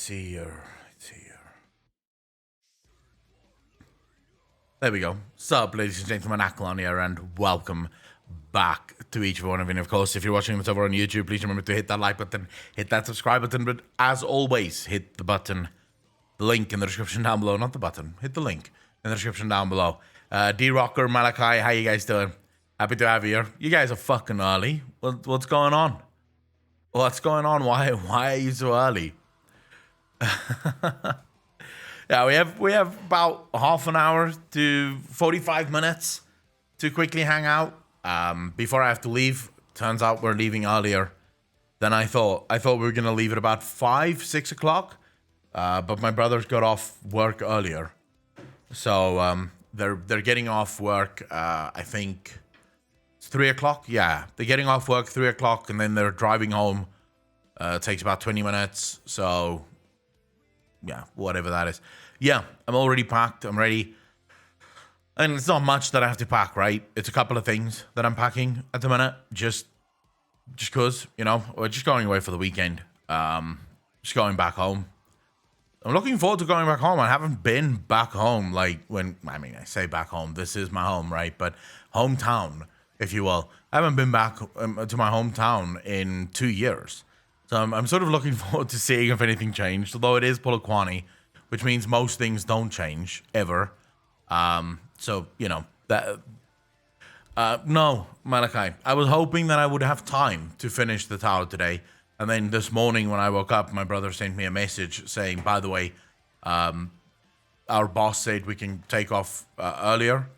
It's here. It's here. There we go. Sup, ladies and gentlemen, Elon here, and welcome back to each one of you. And of course, if you're watching this over on YouTube, please remember to hit that like button, hit that subscribe button, but as always, hit the button, the link in the description down below. Not the button, hit the link in the description down below. D-Rocker, Malachi, how you guys doing? Happy to have you here. You guys are fucking early. What's going on? What's going on? Why are you so early? Yeah, we have about half an hour to 45 minutes to quickly hang out before I have to leave. Turns out we're leaving earlier than I thought. I thought we were gonna leave at about 6 o'clock, but my brothers got off work earlier, so they're getting off work. I think it's 3 o'clock. Yeah, they're getting off work 3 o'clock, and then they're driving home. It takes about 20 minutes, so yeah, whatever that is. Yeah, I'm already packed. I'm ready. And it's not much that I have to pack, right? It's a couple of things that I'm packing at the minute. Just because, you know, we're just going away for the weekend. Just going back home. I'm looking forward to going back home. I haven't been back home, like, I say back home. This is my home, right? But hometown, if you will. I haven't been back to my hometown in 2 years. So I'm sort of looking forward to seeing if anything changed, although it is Polokwane, which means most things don't change, ever. So, you know, that... no, Malachi. I was hoping that I would have time to finish the tower today. And then this morning when I woke up, my brother sent me a message saying, by the way, our boss said we can take off earlier.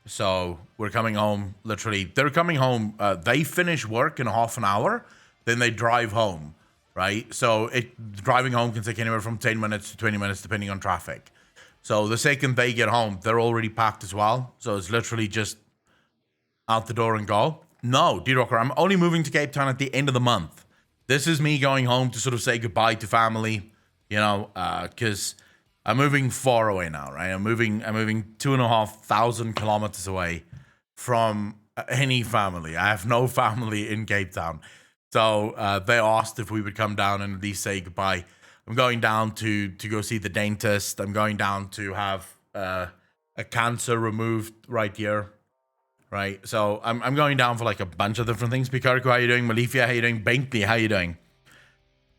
So we're coming home, literally. They're coming home. They finish work in half an hour. Then they drive home, right? So driving home can take anywhere from 10 minutes to 20 minutes, depending on traffic. So the second they get home, they're already packed as well. So it's literally just out the door and go. No, D-Rocker, I'm only moving to Cape Town at the end of the month. This is me going home to sort of say goodbye to family, you know, because I'm moving far away now, right? I'm moving 2,500 kilometers away from any family. I have no family in Cape Town. So they asked if we would come down and at least say goodbye. I'm going down to go see the dentist. I'm going down to have a cancer removed right here, right? So I'm going down for like a bunch of different things. Pikarko, how you doing? Malifia, how you doing? Bentley, how you doing?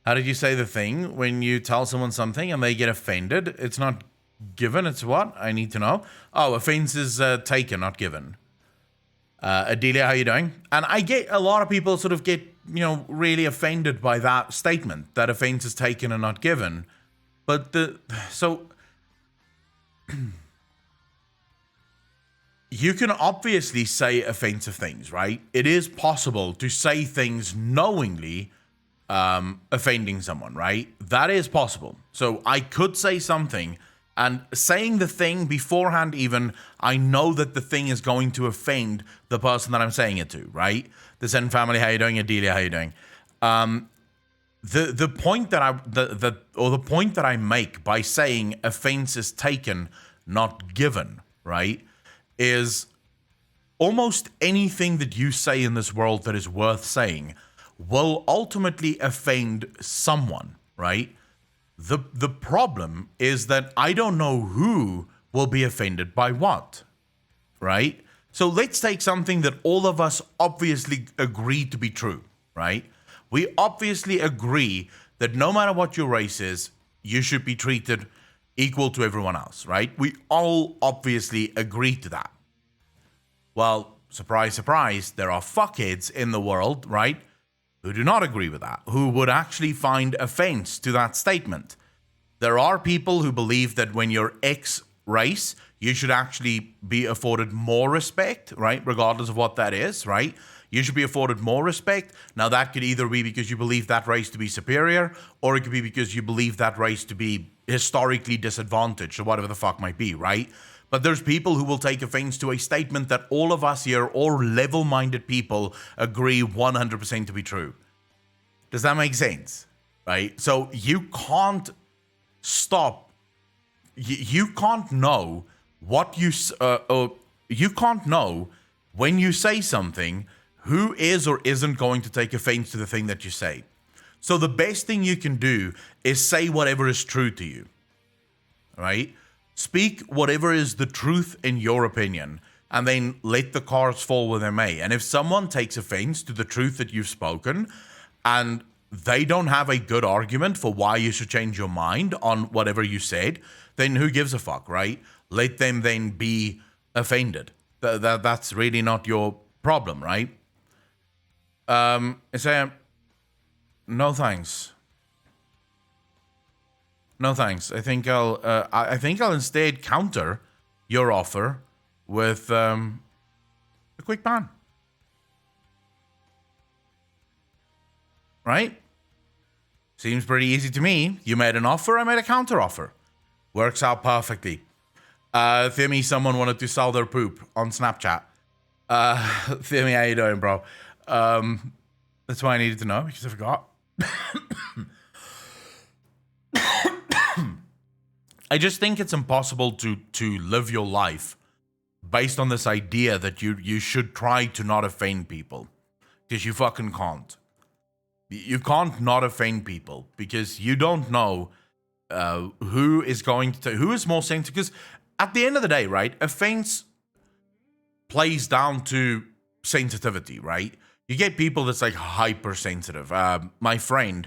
How did you say the thing when you tell someone something and they get offended? It's not given, it's what? I need to know. Oh, offense is taken, not given. Adelia, how you doing? And I get a lot of people sort of get, you know, really offended by that statement, that offense is taken and not given. But you can obviously say offensive things, right? It is possible to say things knowingly offending someone, right? That is possible. So I could say something, and saying the thing beforehand even, I know that the thing is going to offend the person that I'm saying it to, right? The Zen family, how you doing? Adelia, how you doing? The point that I make by saying offense is taken, not given, right, is almost anything that you say in this world that is worth saying will ultimately offend someone, right? The problem is that I don't know who will be offended by what, right? So let's take something that all of us obviously agree to be true, right? We obviously agree that no matter what your race is, you should be treated equal to everyone else, right? We all obviously agree to that. Well, surprise, surprise, there are fuckheads in the world, right, who do not agree with that, who would actually find offense to that statement. There are people who believe that when you're X race, you should actually be afforded more respect, right, regardless of what that is, right? You should be afforded more respect. Now, that could either be because you believe that race to be superior, or it could be because you believe that race to be historically disadvantaged, or whatever the fuck might be, right? But there's people who will take offense to a statement that all of us here, all level-minded people, agree 100% to be true. Does that make sense? Right? So you can't stop. You can't know what you can't know when you say something who is or isn't going to take offense to the thing that you say. So the best thing you can do is say whatever is true to you, right? Speak whatever is the truth in your opinion, and then let the cards fall where they may. And if someone takes offense to the truth that you've spoken, and they don't have a good argument for why you should change your mind on whatever you said, then who gives a fuck, right? Let them then be offended. That's really not your problem, right? Say, no thanks. No thanks. I think I'll instead counter your offer with a quick ban. Right? Seems pretty easy to me. You made an offer, I made a counter offer. Works out perfectly. Thimmy, someone wanted to sell their poop on Snapchat. Thimmy, how you doing, bro? That's why I needed to know, because I forgot. I just think it's impossible to live your life based on this idea that you should try to not offend people. Because you fucking can't. You can't not offend people because you don't know who is more sensitive. Because at the end of the day, right, offense plays down to sensitivity, right? You get people that's like hypersensitive. My friend,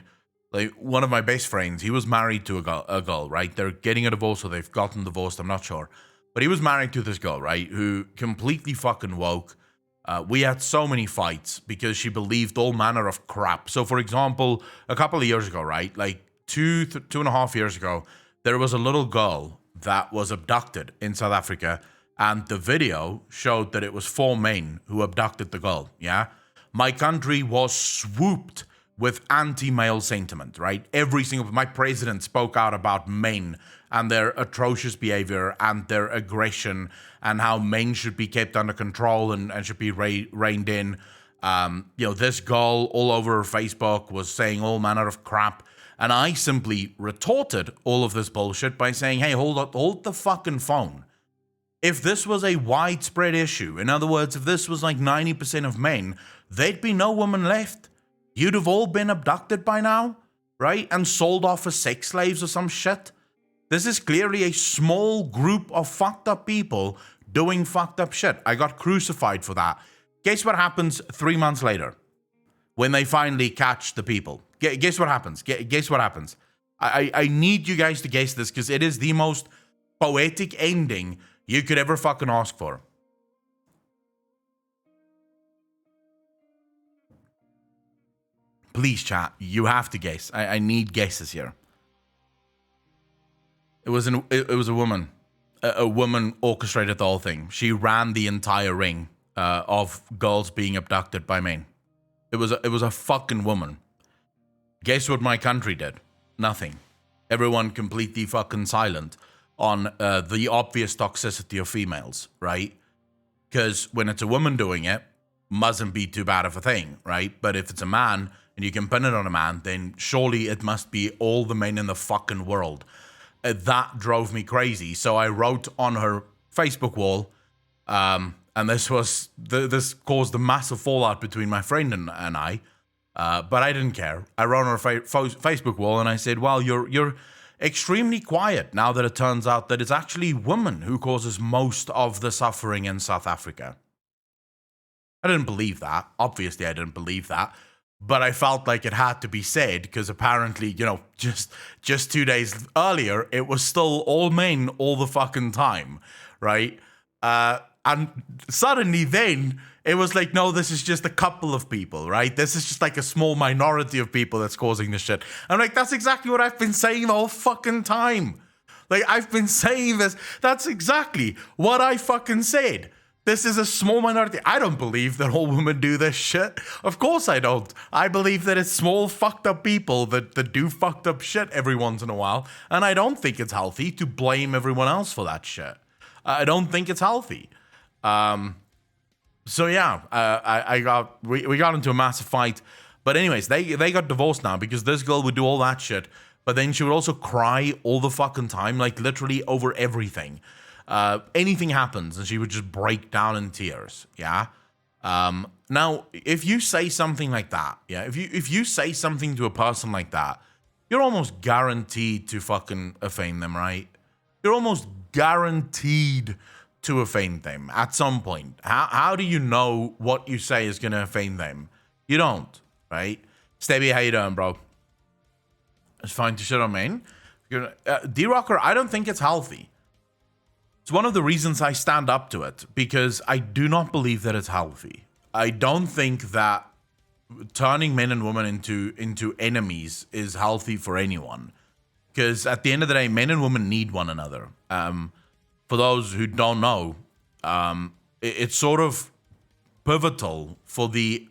like one of my best friends, he was married to a girl, right? They're getting a divorce or they've gotten divorced, I'm not sure. But he was married to this girl, right, who completely fucking woke. We had so many fights because she believed all manner of crap. So, for example, a couple of years ago, right, like two and a half years ago, there was a little girl that was abducted in South Africa, and the video showed that it was 4 men who abducted the girl, yeah? My country was swooped with anti-male sentiment, right? My president spoke out about men and their atrocious behavior and their aggression and how men should be kept under control and should be reined in. This girl all over Facebook was saying all manner of crap. And I simply retorted all of this bullshit by saying, hey, hold the fucking phone. If this was a widespread issue, in other words, if this was like 90% of men, there'd be no women left. You'd have all been abducted by now, right? And sold off as sex slaves or some shit. This is clearly a small group of fucked up people doing fucked up shit. I got crucified for that. Guess what happens 3 months later when they finally catch the people? Guess what happens? Guess what happens? I need you guys to guess this because it is the most poetic ending you could ever fucking ask for. Please, chat. You have to guess. I need guesses here. It was a woman. A woman orchestrated the whole thing. She ran the entire ring of girls being abducted by men. It was a fucking woman. Guess what my country did? Nothing. Everyone completely fucking silent on the obvious toxicity of females, right? Because when it's a woman doing it, mustn't be too bad of a thing, right? But if it's a man and you can pin it on a man, then surely it must be all the men in the fucking world. That drove me crazy. So I wrote on her Facebook wall, and this caused a massive fallout between my friend and I. But I didn't care. I wrote on her Facebook wall and I said, well, you're extremely quiet now that it turns out that it's actually women who causes most of the suffering in South Africa. I didn't believe that. Obviously, I didn't believe that. But I felt like it had to be said because apparently, just 2 days earlier, it was still all men all the fucking time, right? And suddenly then, it was like, no, this is just a couple of people, right? This is just like a small minority of people that's causing this shit. I'm like, that's exactly what I've been saying the whole fucking time. Like, I've been saying this. That's exactly what I fucking said. This is a small minority. I don't believe that all women do this shit. Of course I don't. I believe that it's small fucked up people that do fucked up shit every once in a while. And I don't think it's healthy to blame everyone else for that shit. I don't think it's healthy. So yeah, we got into a massive fight. But anyways, they got divorced now because this girl would do all that shit. But then she would also cry all the fucking time, like literally over everything. Anything happens and she would just break down in tears, yeah? Now, if you say something like that, yeah, if you say something to a person like that, you're almost guaranteed to fucking offend them, right? You're almost guaranteed to offend them at some point. How do you know what you say is gonna offend them? You don't, right? Stevie, how you doing, bro? It's fine to shit on, man. D-Rocker, I don't think it's healthy. It's one of the reasons I stand up to it, because I do not believe that it's healthy. I don't think that turning men and women into enemies is healthy for anyone. Because at the end of the day, men and women need one another. For those who don't know, it's sort of pivotal for the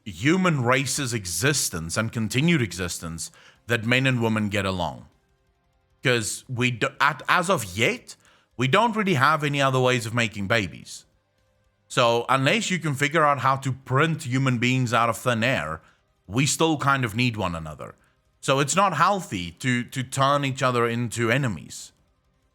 human race's existence and continued existence that men and women get along. Because as of yet, we don't really have any other ways of making babies. So unless you can figure out how to print human beings out of thin air, we still kind of need one another. So it's not healthy to turn each other into enemies.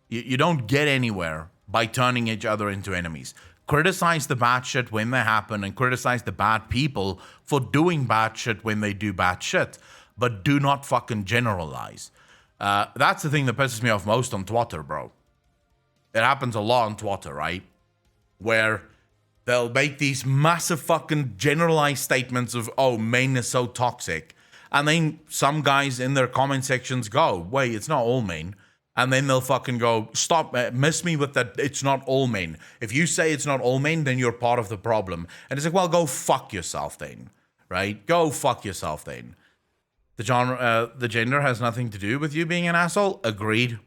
You don't get anywhere by turning each other into enemies. Criticize the bad shit when they happen and criticize the bad people for doing bad shit when they do bad shit. But do not fucking generalize. That's the thing that pisses me off most on Twitter, bro. It happens a lot on Twitter, right? Where they'll make these massive fucking generalized statements of, oh, men is so toxic. And then some guys in their comment sections go, wait, it's not all men. And then they'll fucking go, stop, miss me with that, it's not all men. If you say it's not all men, then you're part of the problem. And it's like, well, go fuck yourself then, right? Go fuck yourself then. The gender has nothing to do with you being an asshole. Agreed.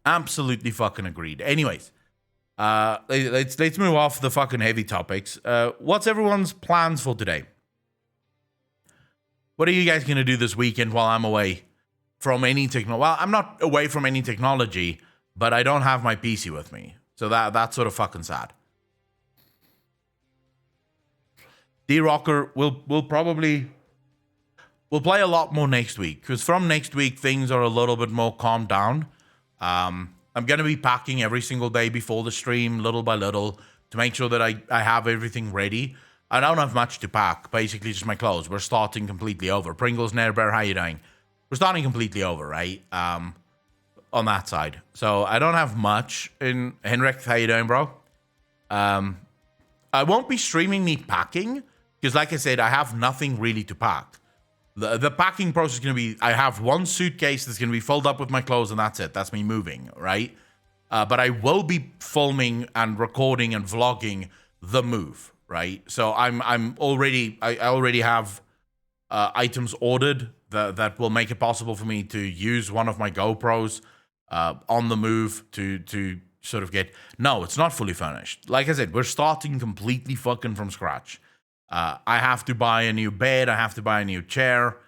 Absolutely fucking agreed. Anyways, let's move off the fucking heavy topics. What's everyone's plans for today? What are you guys going to do this weekend while I'm away from any technology? Well, I'm not away from any technology, but I don't have my PC with me. So that's sort of fucking sad. D-Rocker will probably... We'll play a lot more next week, because from next week, things are a little bit more calmed down. I'm going to be packing every single day before the stream, little by little, to make sure that I have everything ready. I don't have much to pack, basically just my clothes. We're starting completely over. Pringles, Nairbear, how you doing? We're starting completely over, right? On that side. So I don't have much. In Henrik, how you doing, bro? I won't be streaming me packing, because like I said, I have nothing really to pack. The packing process is going to be, I have one suitcase that's going to be filled up with my clothes and that's it. That's me moving, right? But I will be filming and recording and vlogging the move, right? So I already have items ordered that will make it possible for me to use one of my GoPros on the move to sort of get... No, it's not fully furnished. Like I said, we're starting completely fucking from scratch. I have to buy a new bed. I have to buy a new chair.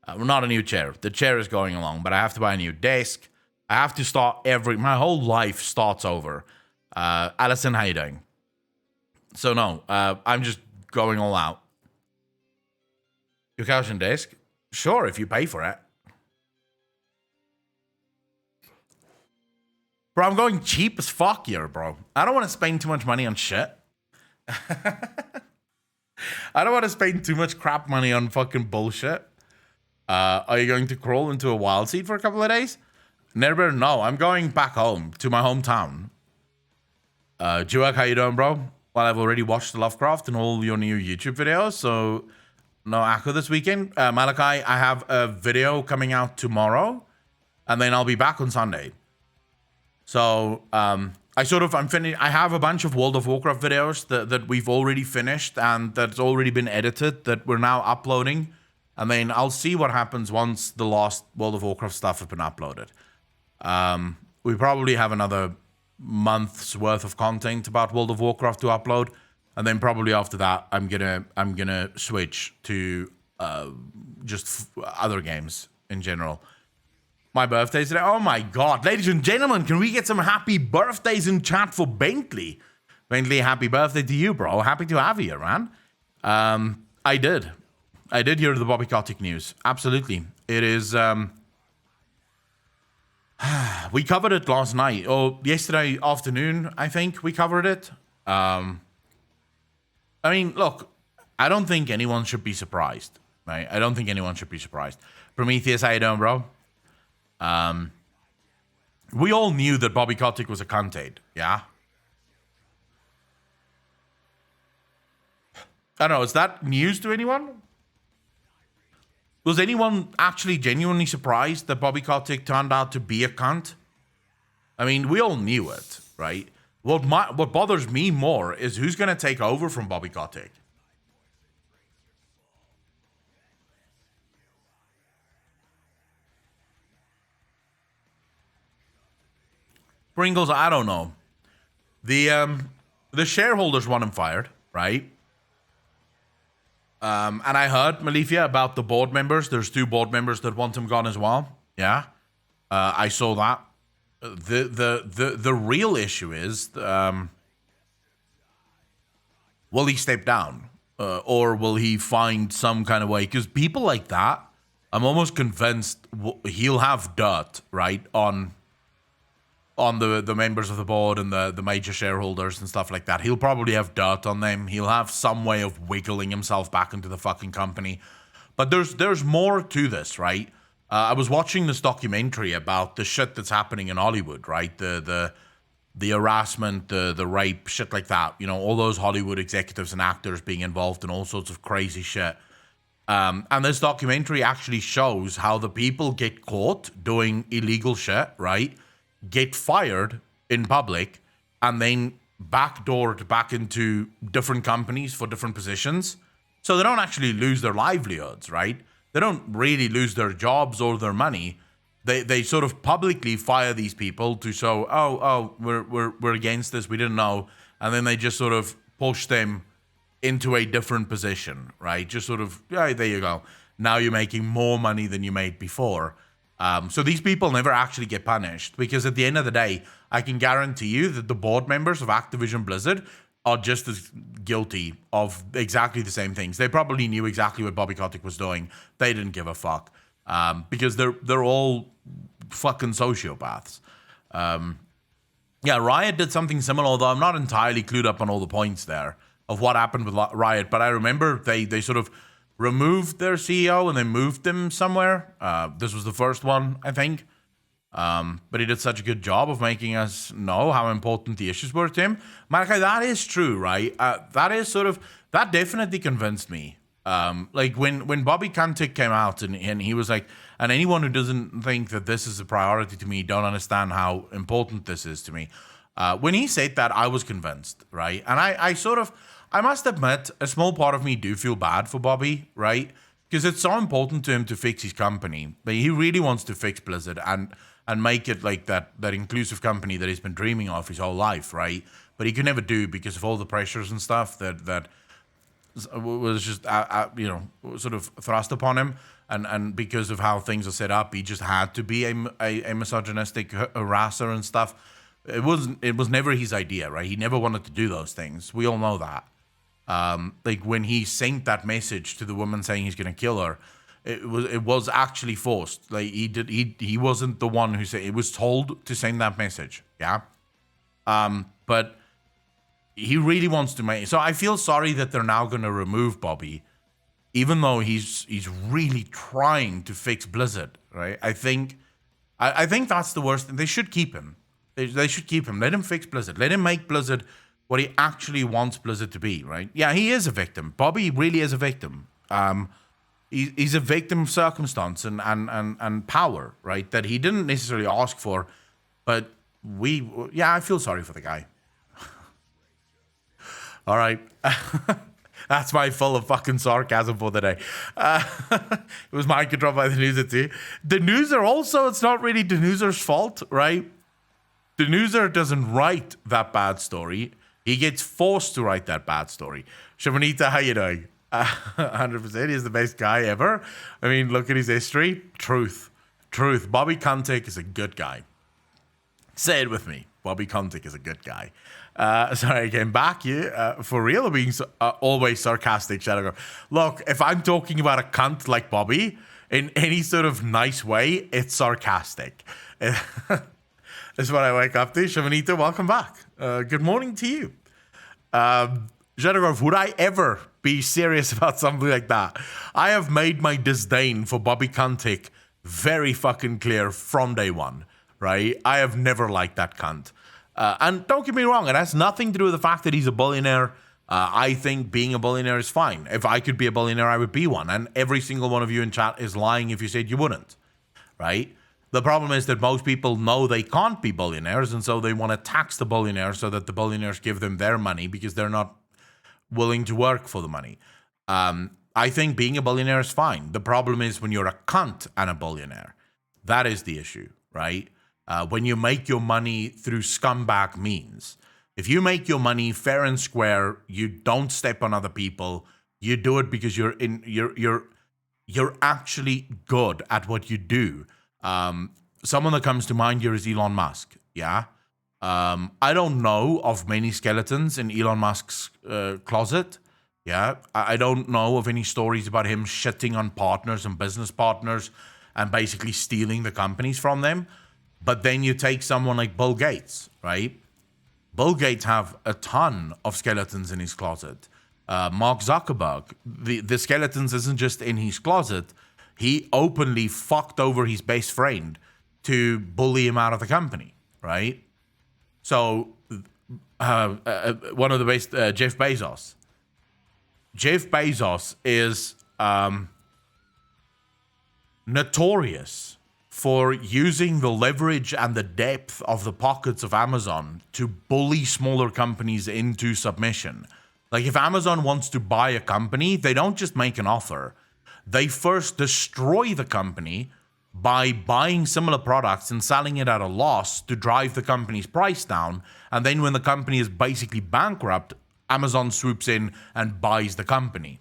Well, not a new chair. The chair is going along, but I have to buy a new desk. I have to start my whole life starts over. Allison, how you doing? So no, I'm just going all out. Your couch and desk? Sure, if you pay for it. Bro, I'm going cheap as fuck here, bro. I don't want to spend too much money on shit. I don't want to spend too much crap money on fucking bullshit. Are you going to crawl into a wild seed for a couple of days? Never. No, I'm going back home to my hometown. Juak, how you doing, bro? Well, I've already watched the Lovecraft and all your new YouTube videos, so no Akko this weekend. Malachi, I have a video coming out tomorrow, and then I'll be back on Sunday. So, I'm finished. I have a bunch of World of Warcraft videos that we've already finished and that's already been edited that we're now uploading. And then I'll see what happens once the last World of Warcraft stuff has been uploaded. We probably have another month's worth of content about World of Warcraft to upload. And then probably after that, I'm gonna switch to just other games in general. My birthday today. Oh my God. Ladies and gentlemen, can we get some happy birthdays in chat for Bentley? Bentley, happy birthday to you, bro. Happy to have you here, man. I did hear the Bobby Kotick news. Absolutely. It is... we covered it last night. Or yesterday afternoon, I think we covered it. I mean, look, I don't think anyone should be surprised, right? I don't think anyone should be surprised. Prometheus, how you doing, bro? We all knew that Bobby Kotick was a cunt, yeah? I don't know, is that news to anyone? Was anyone actually genuinely surprised that Bobby Kotick turned out to be a cunt? I mean, we all knew it, right? What bothers me more is who's going to take over from Bobby Kotick. Pringles, I don't know. The shareholders want him fired, right? And I heard, Malifia, about the board members. There's 2 board members that want him gone as well. Yeah, I saw that. The real issue is, will he step down, or will he find some kind of way? Because people like that, I'm almost convinced he'll have dirt, right, on the members of the board and the major shareholders and stuff like that. He'll probably have dirt on them. He'll have some way of wiggling himself back into the fucking company. But there's more to this, right? I was watching this documentary about the shit that's happening in Hollywood, right? The harassment, the rape, shit like that. You know, all those Hollywood executives and actors being involved in all sorts of crazy shit. And this documentary actually shows how the people get caught doing illegal shit, right? Get fired in public and then backdoored back into different companies for different positions. So they don't actually lose their livelihoods, right? They don't really lose their jobs or their money. They sort of publicly fire these people to show, we're against this, we didn't know. And then they just sort of push them into a different position, right? Just sort of, yeah, there you go. Now you're making more money than you made before. So these people never actually get punished because at the end of the day, I can guarantee you that the board members of Activision Blizzard are just as guilty of exactly the same things. They probably knew exactly what Bobby Kotick was doing. They didn't give a fuck because they're all fucking sociopaths. Yeah, Riot did something similar, although I'm not entirely clued up on all the points there of what happened with Riot. But I remember they sort of removed their CEO and they moved him somewhere. This was the first one, I think. But he did such a good job of making us know how important the issues were to him. Markai, that is true, right? That definitely convinced me. Like when Bobby Kotick came out and he was like, and anyone who doesn't think that this is a priority to me don't understand how important this is to me. When he said that, I was convinced, right? And I must admit, a small part of me do feel bad for Bobby, right? Because it's so important to him to fix his company. But he really wants to fix Blizzard and make it like that inclusive company that he's been dreaming of his whole life, right? But he could never do because of all the pressures and stuff that was just, sort of thrust upon him. And because of how things are set up, he just had to be a misogynistic harasser and stuff. It was never his idea, right? He never wanted to do those things. We all know that. Like when he sent that message to the woman saying he's going to kill her, it was actually forced. Like he wasn't the one who said it. Was told to send that message. Yeah. But he really wants to make. So I feel sorry that they're now going to remove Bobby, even though he's really trying to fix Blizzard. Right. I think that's the worst. They should keep him. They should keep him. Let him fix Blizzard. Let him make Blizzard what he actually wants Blizzard to be, right? Yeah, he is a victim. Bobby really is a victim. He's a victim of circumstance and power, right? That he didn't necessarily ask for, but I feel sorry for the guy. All right. That's my full of fucking sarcasm for the day. It was mind controlled by the Newser too. The Newser also, it's not really the Newser's fault, right? The Newser doesn't write that bad story. He gets forced to write that bad story. Shamanita, how you doing? 100%. He's the best guy ever. I mean, look at his history. Truth. Bobby Kotick is a good guy. Say it with me. Bobby Kotick is a good guy. Sorry, I came back. For real, being always sarcastic, Shadow. Look, if I'm talking about a cunt like Bobby in any sort of nice way, it's sarcastic. That's what I wake up to. Shamanita, welcome back. Good morning to you. Zhenogrov, would I ever be serious about something like that? I have made my disdain for Bobby Kotick very fucking clear from day one, right? I have never liked that cunt. And don't get me wrong, it has nothing to do with the fact that he's a billionaire. I think being a billionaire is fine. If I could be a billionaire, I would be one. And every single one of you in chat is lying if you said you wouldn't, right? The problem is that most people know they can't be billionaires, and so they want to tax the billionaires so that the billionaires give them their money because they're not willing to work for the money. I think being a billionaire is fine. The problem is when you're a cunt and a billionaire. That is the issue, right? When you make your money through scumbag means. If you make your money fair and square, you don't step on other people. You do it because you're actually good at what you do. Someone that comes to mind here is Elon Musk. Yeah. I don't know of many skeletons in Elon Musk's closet. Yeah. I don't know of any stories about him shitting on partners and business partners and basically stealing the companies from them. But then you take someone like Bill Gates, right? Bill Gates have a ton of skeletons in his closet. Mark Zuckerberg, the skeletons isn't just in his closet. He openly fucked over his best friend to bully him out of the company, right? So, one of the best, Jeff Bezos. Jeff Bezos is notorious for using the leverage and the depth of the pockets of Amazon to bully smaller companies into submission. Like, if Amazon wants to buy a company, they don't just make an offer. They first destroy the company by buying similar products and selling it at a loss to drive the company's price down. And then when the company is basically bankrupt, Amazon swoops in and buys the company.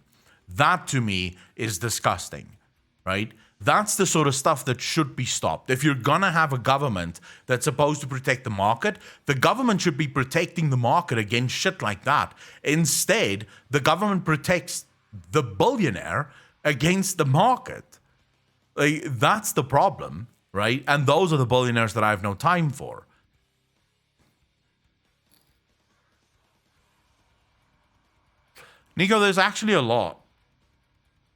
That, to me, is disgusting, right? That's the sort of stuff that should be stopped. If you're going to have a government that's supposed to protect the market, the government should be protecting the market against shit like that. Instead, the government protects the billionaire against the market. Like, that's the problem, right? And those are the billionaires that I have no time for. Nico, there's actually a lot.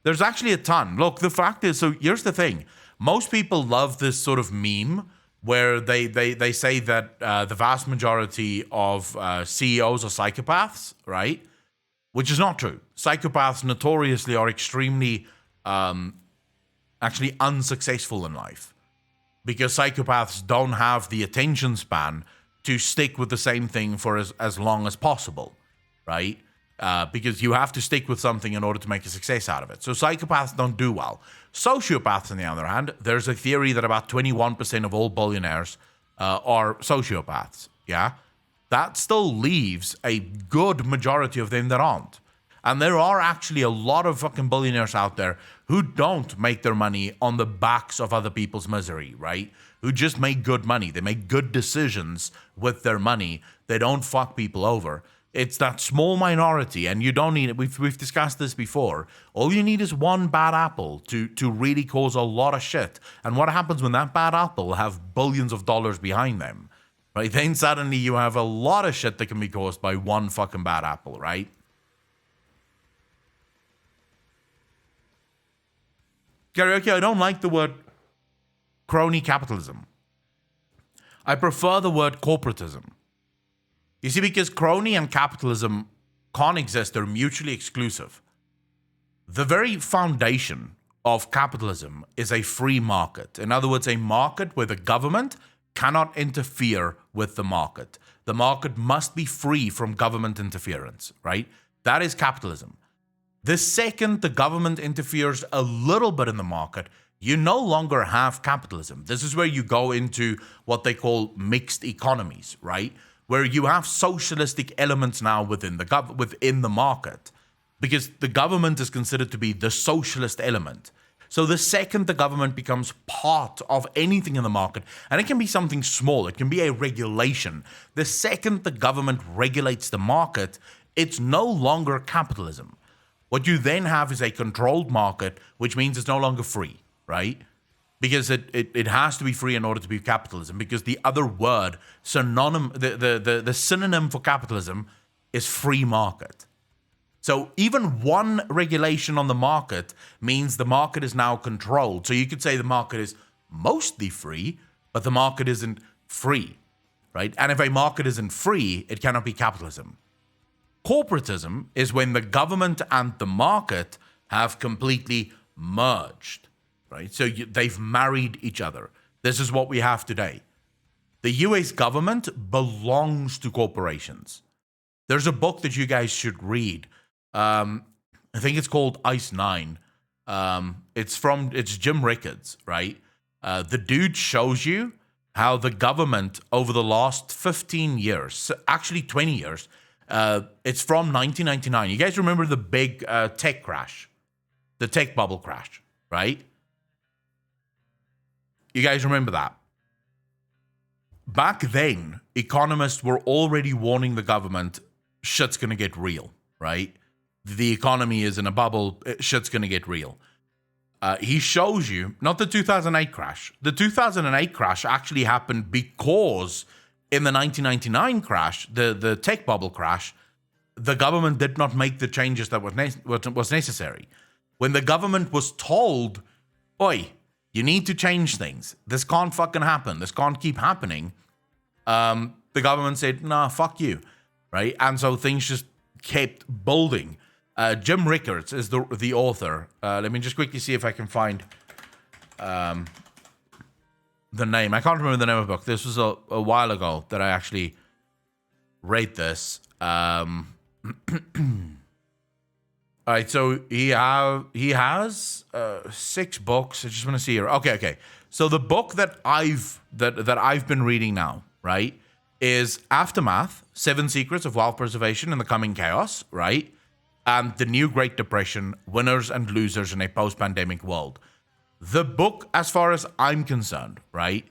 There's actually a ton. Look, the fact is, so here's the thing. Most people love this sort of meme where they say that the vast majority of CEOs are psychopaths, right? Which is not true. Psychopaths notoriously are extremely actually unsuccessful in life because psychopaths don't have the attention span to stick with the same thing for as long as possible, right? Because you have to stick with something in order to make a success out of it. So psychopaths don't do well. Sociopaths, on the other hand, there's a theory that about 21% of all billionaires are sociopaths. Yeah? That still leaves a good majority of them that aren't. And there are actually a lot of fucking billionaires out there who don't make their money on the backs of other people's misery, right? Who just make good money. They make good decisions with their money. They don't fuck people over. It's that small minority, and you don't need it. We've discussed this before. All you need is one bad apple to really cause a lot of shit. And what happens when that bad apple have billions of dollars behind them, right? Then suddenly you have a lot of shit that can be caused by one fucking bad apple, right? Karaoke, I don't like the word crony capitalism. I prefer the word corporatism. You see, because crony and capitalism can't exist, they're mutually exclusive. The very foundation of capitalism is a free market. In other words, a market where the government cannot interfere with the market. The market must be free from government interference, right? That is capitalism. The second the government interferes a little bit in the market, you no longer have capitalism. This is where you go into what they call mixed economies, right? Where you have socialistic elements now within the market, because the government is considered to be the socialist element. So the second the government becomes part of anything in the market, and it can be something small, it can be a regulation. The second the government regulates the market, it's no longer capitalism. What you then have is a controlled market, which means it's no longer free, right? Because it has to be free in order to be capitalism. Because the other word, the synonym for capitalism is free market. So even one regulation on the market means the market is now controlled. So you could say the market is mostly free, but the market isn't free, right? And if a market isn't free, it cannot be capitalism. Corporatism is when the government and the market have completely merged, right? So they've married each other. This is what we have today. The US government belongs to corporations. There's a book that you guys should read. I think it's called Ice Nine. It's Jim Rickards, right? The dude shows you how the government over the last 15 years, actually 20 years, it's from 1999. You guys remember the big tech crash, the tech bubble crash, right? You guys remember that? Back then, economists were already warning the government, shit's going to get real, right? The economy is in a bubble, shit's going to get real. He shows you, not the 2008 crash. The 2008 crash actually happened because in the 1999 crash, the tech bubble crash, the government did not make the changes that was necessary. When the government was told, oi, you need to change things. This can't fucking happen. This can't keep happening. The government said, nah, fuck you, right? And so things just kept building. Jim Rickards is the author. Let me just quickly see if I can find the name. I can't remember the name of the book. This was a while ago that I actually read this. All right, so he has 6 books. I just want to see here. Okay. So the book that I've been reading now, right, is Aftermath: 7 Secrets of Wealth Preservation in the Coming Chaos, right? And The New Great Depression: Winners and Losers in a Post-Pandemic World. The book, as far as I'm concerned, right,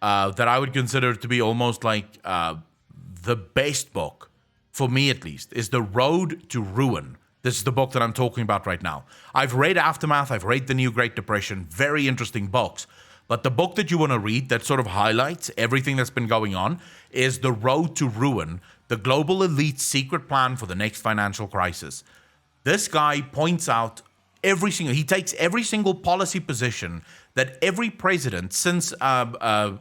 that I would consider to be almost like the best book, for me at least, is The Road to Ruin. This is the book that I'm talking about right now. I've read Aftermath, I've read The New Great Depression, very interesting books. But the book that you want to read that sort of highlights everything that's been going on is The Road to Ruin, the global elite's secret plan for the next financial crisis. This guy points out he takes every single policy position that every president since Bill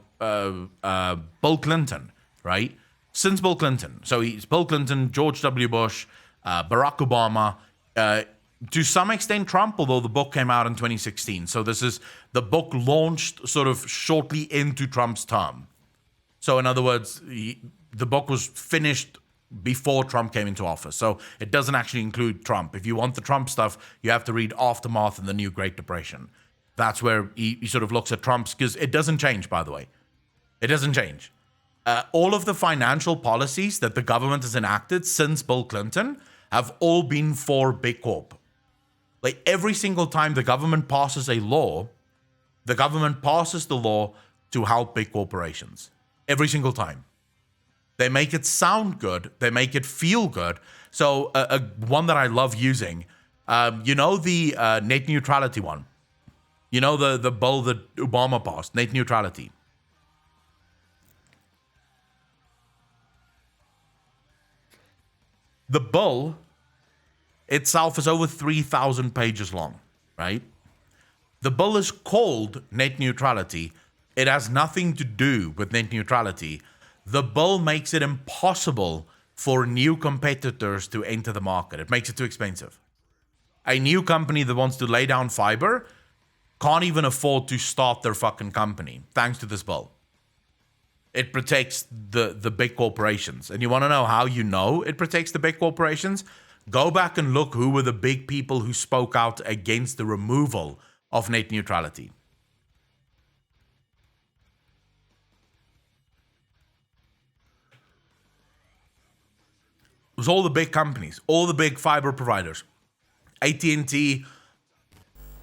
Clinton, right? Since Bill Clinton. So he's Bill Clinton, George W. Bush, Barack Obama, to some extent Trump, although the book came out in 2016. So the book launched sort of shortly into Trump's term. So in other words, the book was finished before Trump came into office. So it doesn't actually include Trump. If you want the Trump stuff, you have to read Aftermath and The New Great Depression. That's where he sort of looks at Trump's, because it doesn't change, by the way. It doesn't change. All of the financial policies that the government has enacted since Bill Clinton have all been for big corp. Like every single time the government passes a law, the government passes the law to help big corporations. Every single time. They make it sound good. They make it feel good. So one that I love using, the net neutrality one. You know the bill that Obama passed, net neutrality. The bill itself is over 3,000 pages long, right? The bill is called net neutrality. It has nothing to do with net neutrality. The bill makes it impossible for new competitors to enter the market. It makes it too expensive. A new company that wants to lay down fiber can't even afford to start their fucking company, thanks to this bill. It protects the big corporations. And you want to know how you know it protects the big corporations? Go back and look who were the big people who spoke out against the removal of net neutrality. It was all the big companies, all the big fiber providers. AT&T,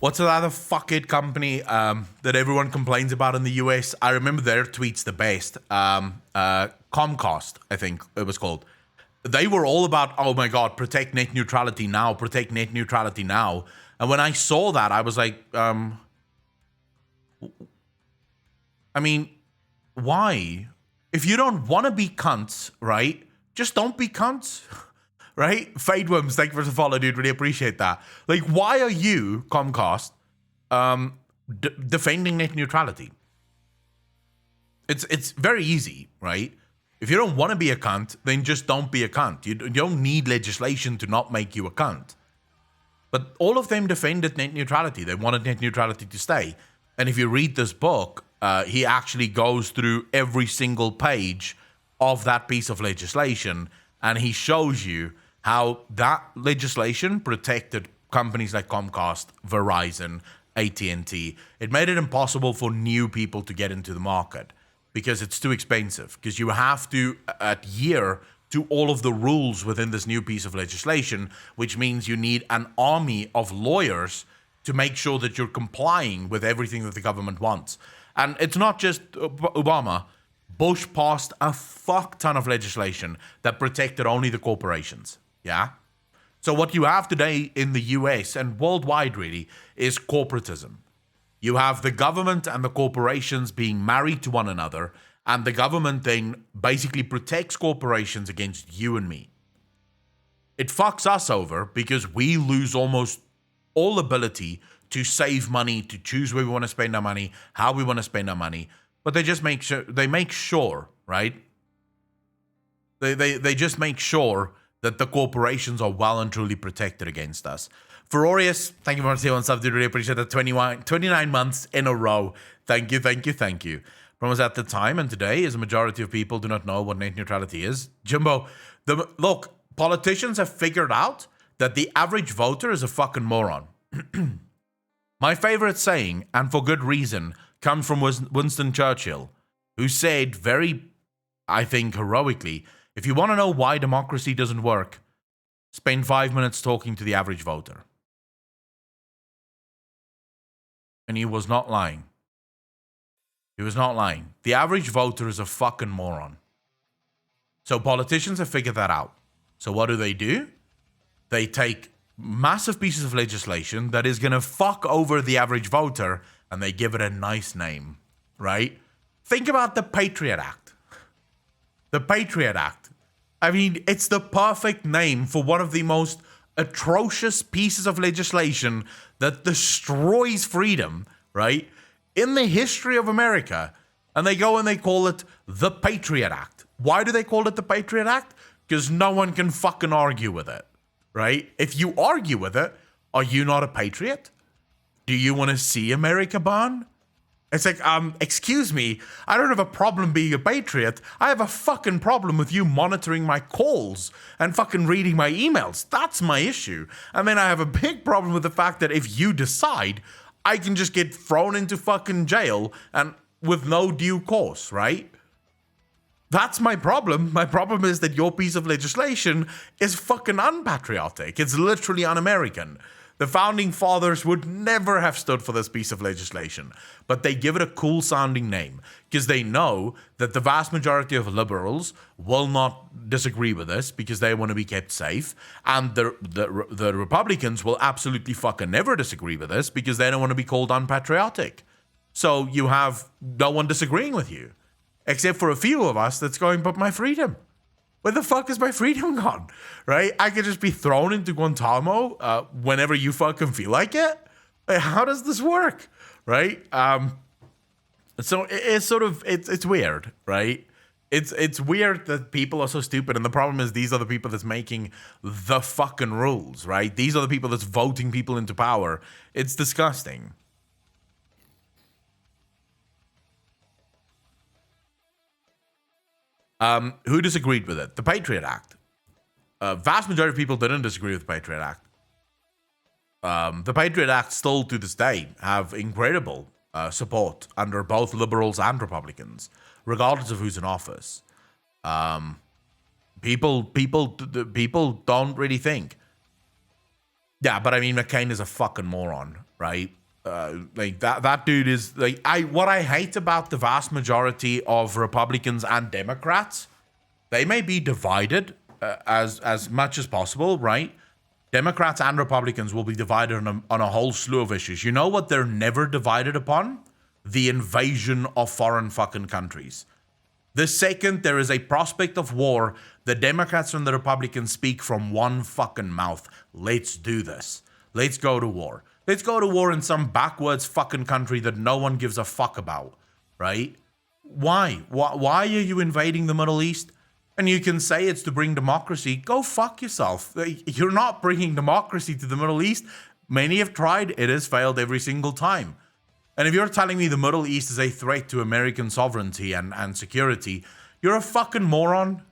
what's the other fuckhead company that everyone complains about in the US? I remember their tweets the best. Comcast, I think it was called. They were all about, oh my God, protect net neutrality now, protect net neutrality now. And when I saw that, I was like, I mean, why? If you don't want to be cunts, right? Just don't be cunts. right? Fade Wims, thank you for the follow, dude. Really appreciate that. Like, why are you, Comcast, defending net neutrality? It's very easy, right? If you don't want to be a cunt, then just don't be a cunt. You don't need legislation to not make you a cunt. But all of them defended net neutrality. They wanted net neutrality to stay. And if you read this book, he actually goes through every single page of that piece of legislation, and he shows you how that legislation protected companies like Comcast, Verizon, AT&T. It made it impossible for new people to get into the market because it's too expensive, because you have to adhere to all of the rules within this new piece of legislation, which means you need an army of lawyers to make sure that you're complying with everything that the government wants. And it's not just Obama. Bush passed a fuck ton of legislation that protected only the corporations. Yeah? So what you have today in the US and worldwide really is corporatism. You have the government and the corporations being married to one another, and the government then basically protects corporations against you and me. It fucks us over because we lose almost all ability to save money, to choose where we want to spend our money, how we want to spend our money. But they just make sure, right? They just make sure that the corporations are well and truly protected against us. Ferorius, thank you for saying stuff, dude. Really appreciate that. 29 months in a row. Thank you. Promise at the time and today is a majority of people do not know what net neutrality is. Jimbo, look, politicians have figured out that the average voter is a fucking moron. My favorite saying, and for good reason, comes from Winston Churchill, who said very, I think, heroically, if you want to know why democracy doesn't work, spend 5 minutes talking to the average voter. And he was not lying. The average voter is a fucking moron. So politicians have figured that out. So what do? They take massive pieces of legislation that is going to fuck over the average voter, and they give it a nice name, right? Think about the Patriot Act. The Patriot Act. I mean, it's the perfect name for one of the most atrocious pieces of legislation that destroys freedom, right, in the history of America. And they go and they call it the Patriot Act. Why do they call it the Patriot Act? Because no one can fucking argue with it, right? If you argue with it, are you not a patriot? Do you want to see America burn? It's like, excuse me, I don't have a problem being a patriot. I have a fucking problem with you monitoring my calls and fucking reading my emails. That's my issue. And then I have a big problem with the fact that if you decide, I can just get thrown into fucking jail and with no due course, right? That's my problem. My problem is that your piece of legislation is fucking unpatriotic. It's literally un-American. The founding fathers would never have stood for this piece of legislation, but they give it a cool sounding name because they know that the vast majority of liberals will not disagree with this because they want to be kept safe, and the Republicans will absolutely fucking never disagree with this because they don't want to be called unpatriotic. So you have no one disagreeing with you, except for a few of us that's going, but my freedom. Where the fuck is my freedom gone? Right? I could just be thrown into Guantanamo whenever you fucking feel like it. Like, how does this work? Right? So it's sort of it's weird, right? It's weird that people are so stupid, and the problem is these are the people that's making the fucking rules, right? These are the people that's voting people into power. It's disgusting. Who disagreed with it? The Patriot Act. Vast majority of people didn't disagree with the Patriot Act. The Patriot Act still to this day have incredible support under both liberals and Republicans, regardless of who's in office. People don't really think. Yeah, but I mean, McCain is a fucking moron, right? Like that dude is like what I hate about the vast majority of Republicans and Democrats, they may be divided as much as possible, right? Democrats and Republicans will be divided on a whole slew of issues. You know what they're never divided upon? The invasion of foreign fucking countries. The second there is a prospect of war, the Democrats and the Republicans speak from one fucking mouth. Let's do this. Let's go to war. Let's go to war in some backwards fucking country that no one gives a fuck about, right? Why? Why are you invading the Middle East? And you can say it's to bring democracy. Go fuck yourself. You're not bringing democracy to the Middle East. Many have tried. It has failed every single time. And if you're telling me the Middle East is a threat to American sovereignty and security, you're a fucking moron.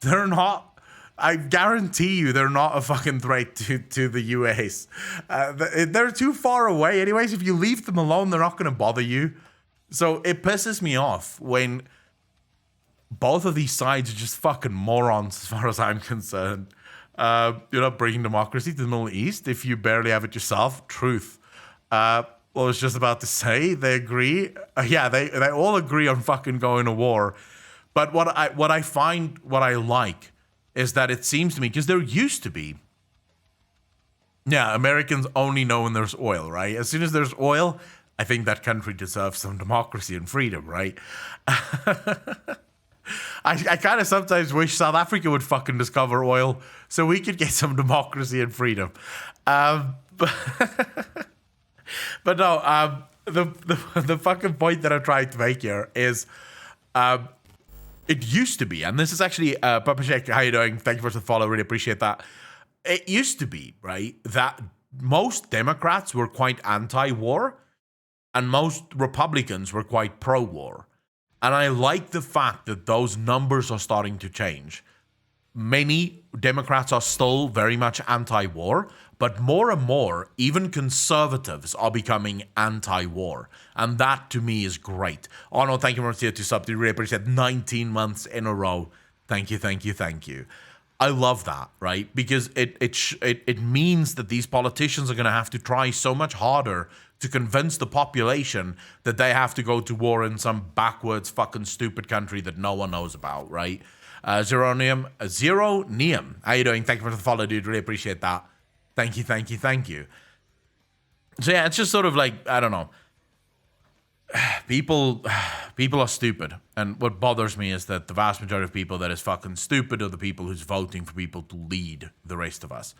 They're not. I guarantee you they're not a fucking threat to the US. They're too far away. Anyways, if you leave them alone, they're not going to bother you. So it pisses me off when both of these sides are just fucking morons as far as I'm concerned. You're not bringing democracy to the Middle East if you barely have it yourself. Truth. Well, I was just about to say they agree. They all agree on fucking going to war. But what I like is that it seems to me, because there used to be, Americans only know when there's oil, right? As soon as there's oil, I think that country deserves some democracy and freedom, right? I kind of sometimes wish South Africa would fucking discover oil so we could get some democracy and freedom. But no, the fucking point that I'm trying to make here is, it used to be, and this is actually, Papa Sheikh, how you doing? Thank you for the follow, really appreciate that. It used to be, right, that most Democrats were quite anti-war, and most Republicans were quite pro-war. And I like the fact that those numbers are starting to change. Many Democrats are still very much anti-war, but more and more, even conservatives are becoming anti-war. And that, to me, is great. Oh, no, thank you, Marcia, to sub. Really appreciate 19 months in a row. Thank you. I love that, right? Because it means that these politicians are going to have to try so much harder to convince the population that they have to go to war in some backwards fucking stupid country that no one knows about, right? Zero Neum. How you doing? Thank you for the follow, dude. Really appreciate that. Thank you. So yeah, it's just sort of like, I don't know. People are stupid. And what bothers me is that the vast majority of people that is fucking stupid are the people who's voting for people to lead the rest of us.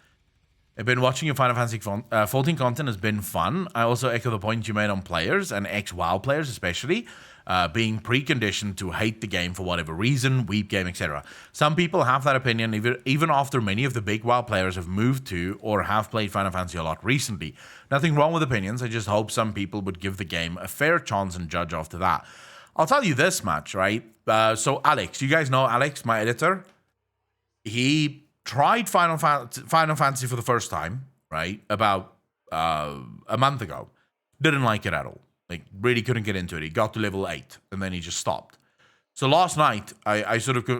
I've been watching your Final Fantasy 14 content has been fun. I also echo the point you made on players, and ex-WoW players especially, being preconditioned to hate the game for whatever reason, weep game, etc. Some people have that opinion even after many of the big WoW players have moved to or have played Final Fantasy a lot recently. Nothing wrong with opinions, I just hope some people would give the game a fair chance and judge after that. I'll tell you this much, right? So Alex, you guys know Alex, my editor? He tried Final Fantasy for the first time, right? About a month ago. Didn't like it at all. Like, really couldn't get into it. He got to level 8, and then he just stopped. So last night,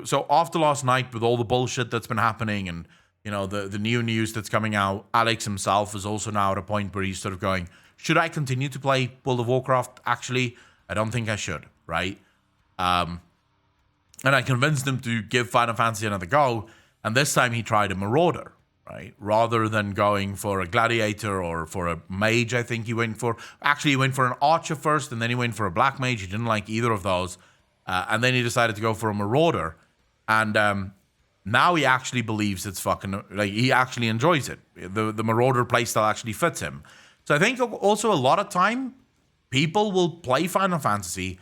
so after last night, with all the bullshit that's been happening and, you know, the new news that's coming out, Alex himself is also now at a point where he's sort of going, should I continue to play World of Warcraft? Actually, I don't think I should, right? And I convinced him to give Final Fantasy another go, and this time he tried a Marauder, right? Rather than going for a Gladiator or for a Mage, I think he went for. Actually, he went for an Archer first, and then he went for a Black Mage. He didn't like either of those. And then he decided to go for a Marauder. And now he actually believes it's fucking, like, he actually enjoys it. The Marauder playstyle actually fits him. So I think also a lot of time, people will play Final Fantasy,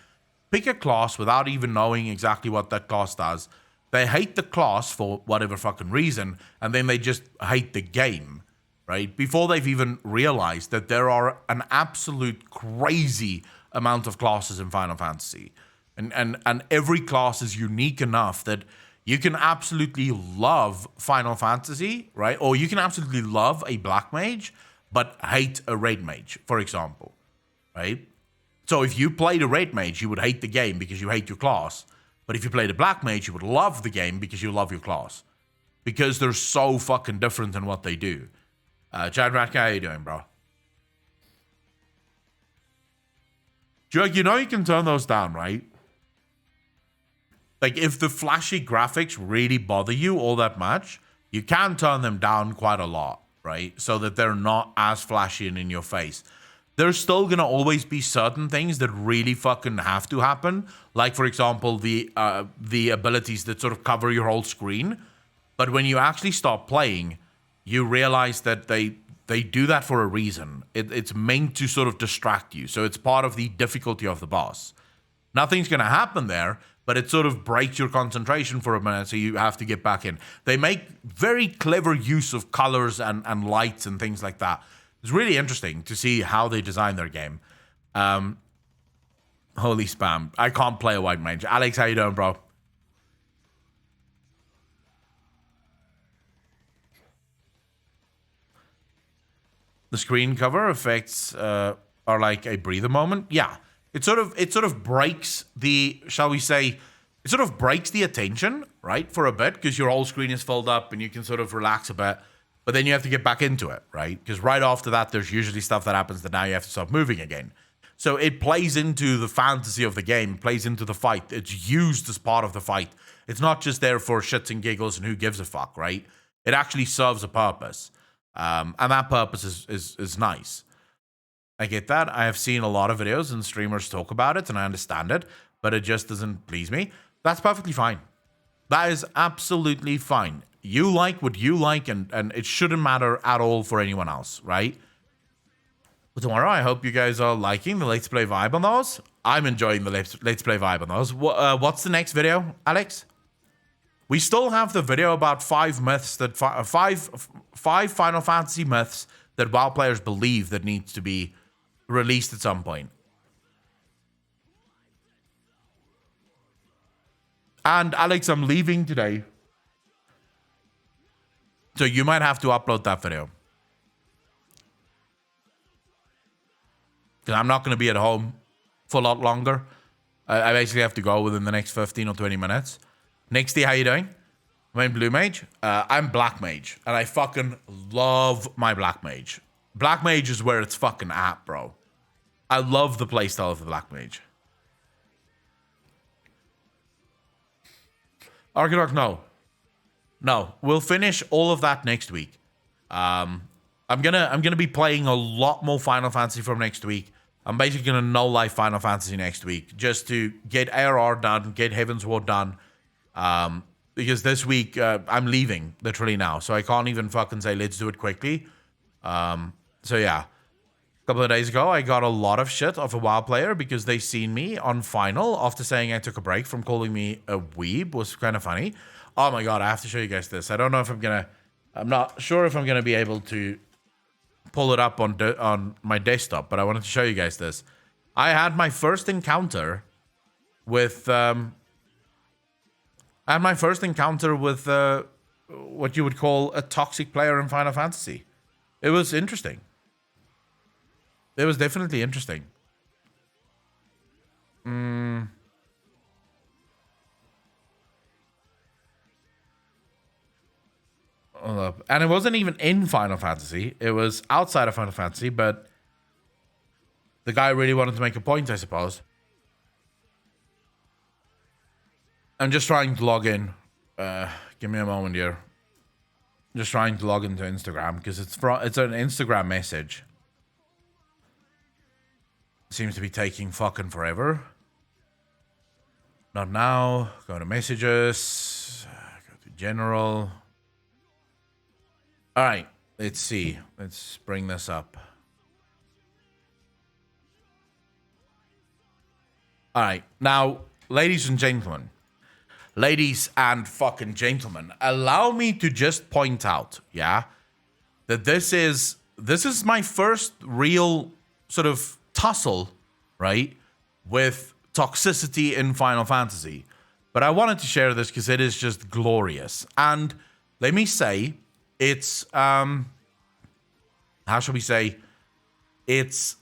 pick a class without even knowing exactly what that class does. They hate the class for whatever fucking reason, and then they just hate the game, right? Before they've even realized that there are an absolute crazy amount of classes in Final Fantasy. And every class is unique enough that you can absolutely love Final Fantasy, right? Or you can absolutely love a Black Mage, but hate a Red Mage, for example, right? So if you played a Red Mage, you would hate the game because you hate your class. But if you played a Black Mage, you would love the game because you love your class. Because they're so fucking different in what they do. Chad Ratka, how you doing, bro? Jug, you know you can turn those down, right? Like, if the flashy graphics really bother you all that much, you can turn them down quite a lot, right? So that they're not as flashy and in your face. there's still going to always be certain things that really fucking have to happen. Like, for example, the abilities that sort of cover your whole screen. But when you actually stop playing, you realize that they do that for a reason. It's meant to sort of distract you. So it's part of the difficulty of the boss. Nothing's going to happen there, but it sort of breaks your concentration for a minute, so you have to get back in. They make very clever use of colors and lights and things like that. It's really interesting to see how they design their game. Holy spam. I can't play a white mage. Alex, how you doing, bro? The screen cover effects are like a breather moment. Yeah. It sort of breaks the, shall we say, it sort of breaks the attention, right, for a bit, because your whole screen is filled up and you can sort of relax a bit. But then you have to get back into it, right? Because right after that, there's usually stuff that happens that now you have to stop moving again. So it plays into the fantasy of the game, plays into the fight. It's used as part of the fight. It's not just there for shits and giggles and who gives a fuck, right? It actually serves a purpose. And that purpose is nice. I get that. I have seen a lot of videos and streamers talk about it, and I understand it, but it just doesn't please me. That's perfectly fine. That is absolutely fine. You like what you like, and it shouldn't matter at all for anyone else, right? But tomorrow, I hope you guys are liking the Let's Play vibe on those. I'm enjoying the Let's Play vibe on those. What's the next video, Alex? We still have the video about 5 myths that five Final Fantasy myths that WoW players believe that needs to be released at some point. And Alex, I'm leaving today, so you might have to upload that video. Because I'm not going to be at home for a lot longer. I basically have to go within the next 15 or 20 minutes. Nixty, how you doing? I'm in Blue Mage. I'm Black Mage. And I fucking love my Black Mage. Black Mage is where it's fucking at, bro. I love the playstyle of the Black Mage. Arcanarch, no. No, we'll finish all of that next week. I'm gonna be playing a lot more Final Fantasy from next week. I'm basically gonna no-life Final Fantasy next week just to get ARR done, get Heaven's Ward done. Because this week I'm leaving literally now, so I can't even fucking say let's do it quickly. So yeah, a couple of days ago I got a lot of shit off a WoW player because they seen me on final after saying I took a break from calling me a weeb. Was kind of funny. Oh my god, I have to show you guys this. I don't know if I'm not sure if I'm gonna be able to pull it up on my desktop, but I wanted to show you guys this. I had my first encounter with what you would call a toxic player in Final Fantasy. It was interesting. It was definitely interesting. And it wasn't even in Final Fantasy. It was outside of Final Fantasy, but the guy really wanted to make a point, I suppose. I'm just trying to log in. Give me a moment here. I'm just trying to log into Instagram because it's an Instagram message. Seems to be taking fucking forever. Not now. Go to messages. Go to general. All right. Let's see. Let's bring this up. All right. Now, ladies and gentlemen. Ladies and fucking gentlemen, allow me to just point out, yeah, that this is my first real sort of tussle, right, with toxicity in Final Fantasy. But I wanted to share this because it is just glorious. And let me say, it's, how shall we say, it's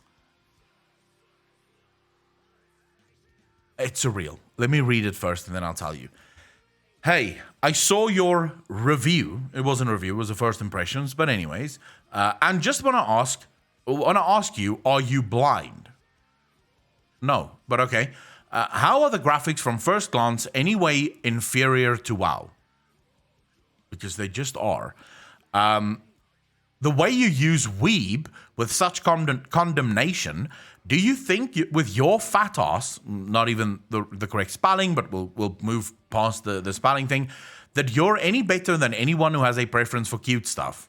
surreal. Let me read it first and then I'll tell you. Hey, I saw your review. It wasn't a review, it was the first impressions. But anyways, and just want to ask you, are you blind? No, but okay. How are the graphics from first glance anyway inferior to WoW? Because they just are. The the way you use weeb with such condemnation, do you think with your fat ass, not even the correct spelling, but we'll move past the spelling thing, that you're any better than anyone who has a preference for cute stuff?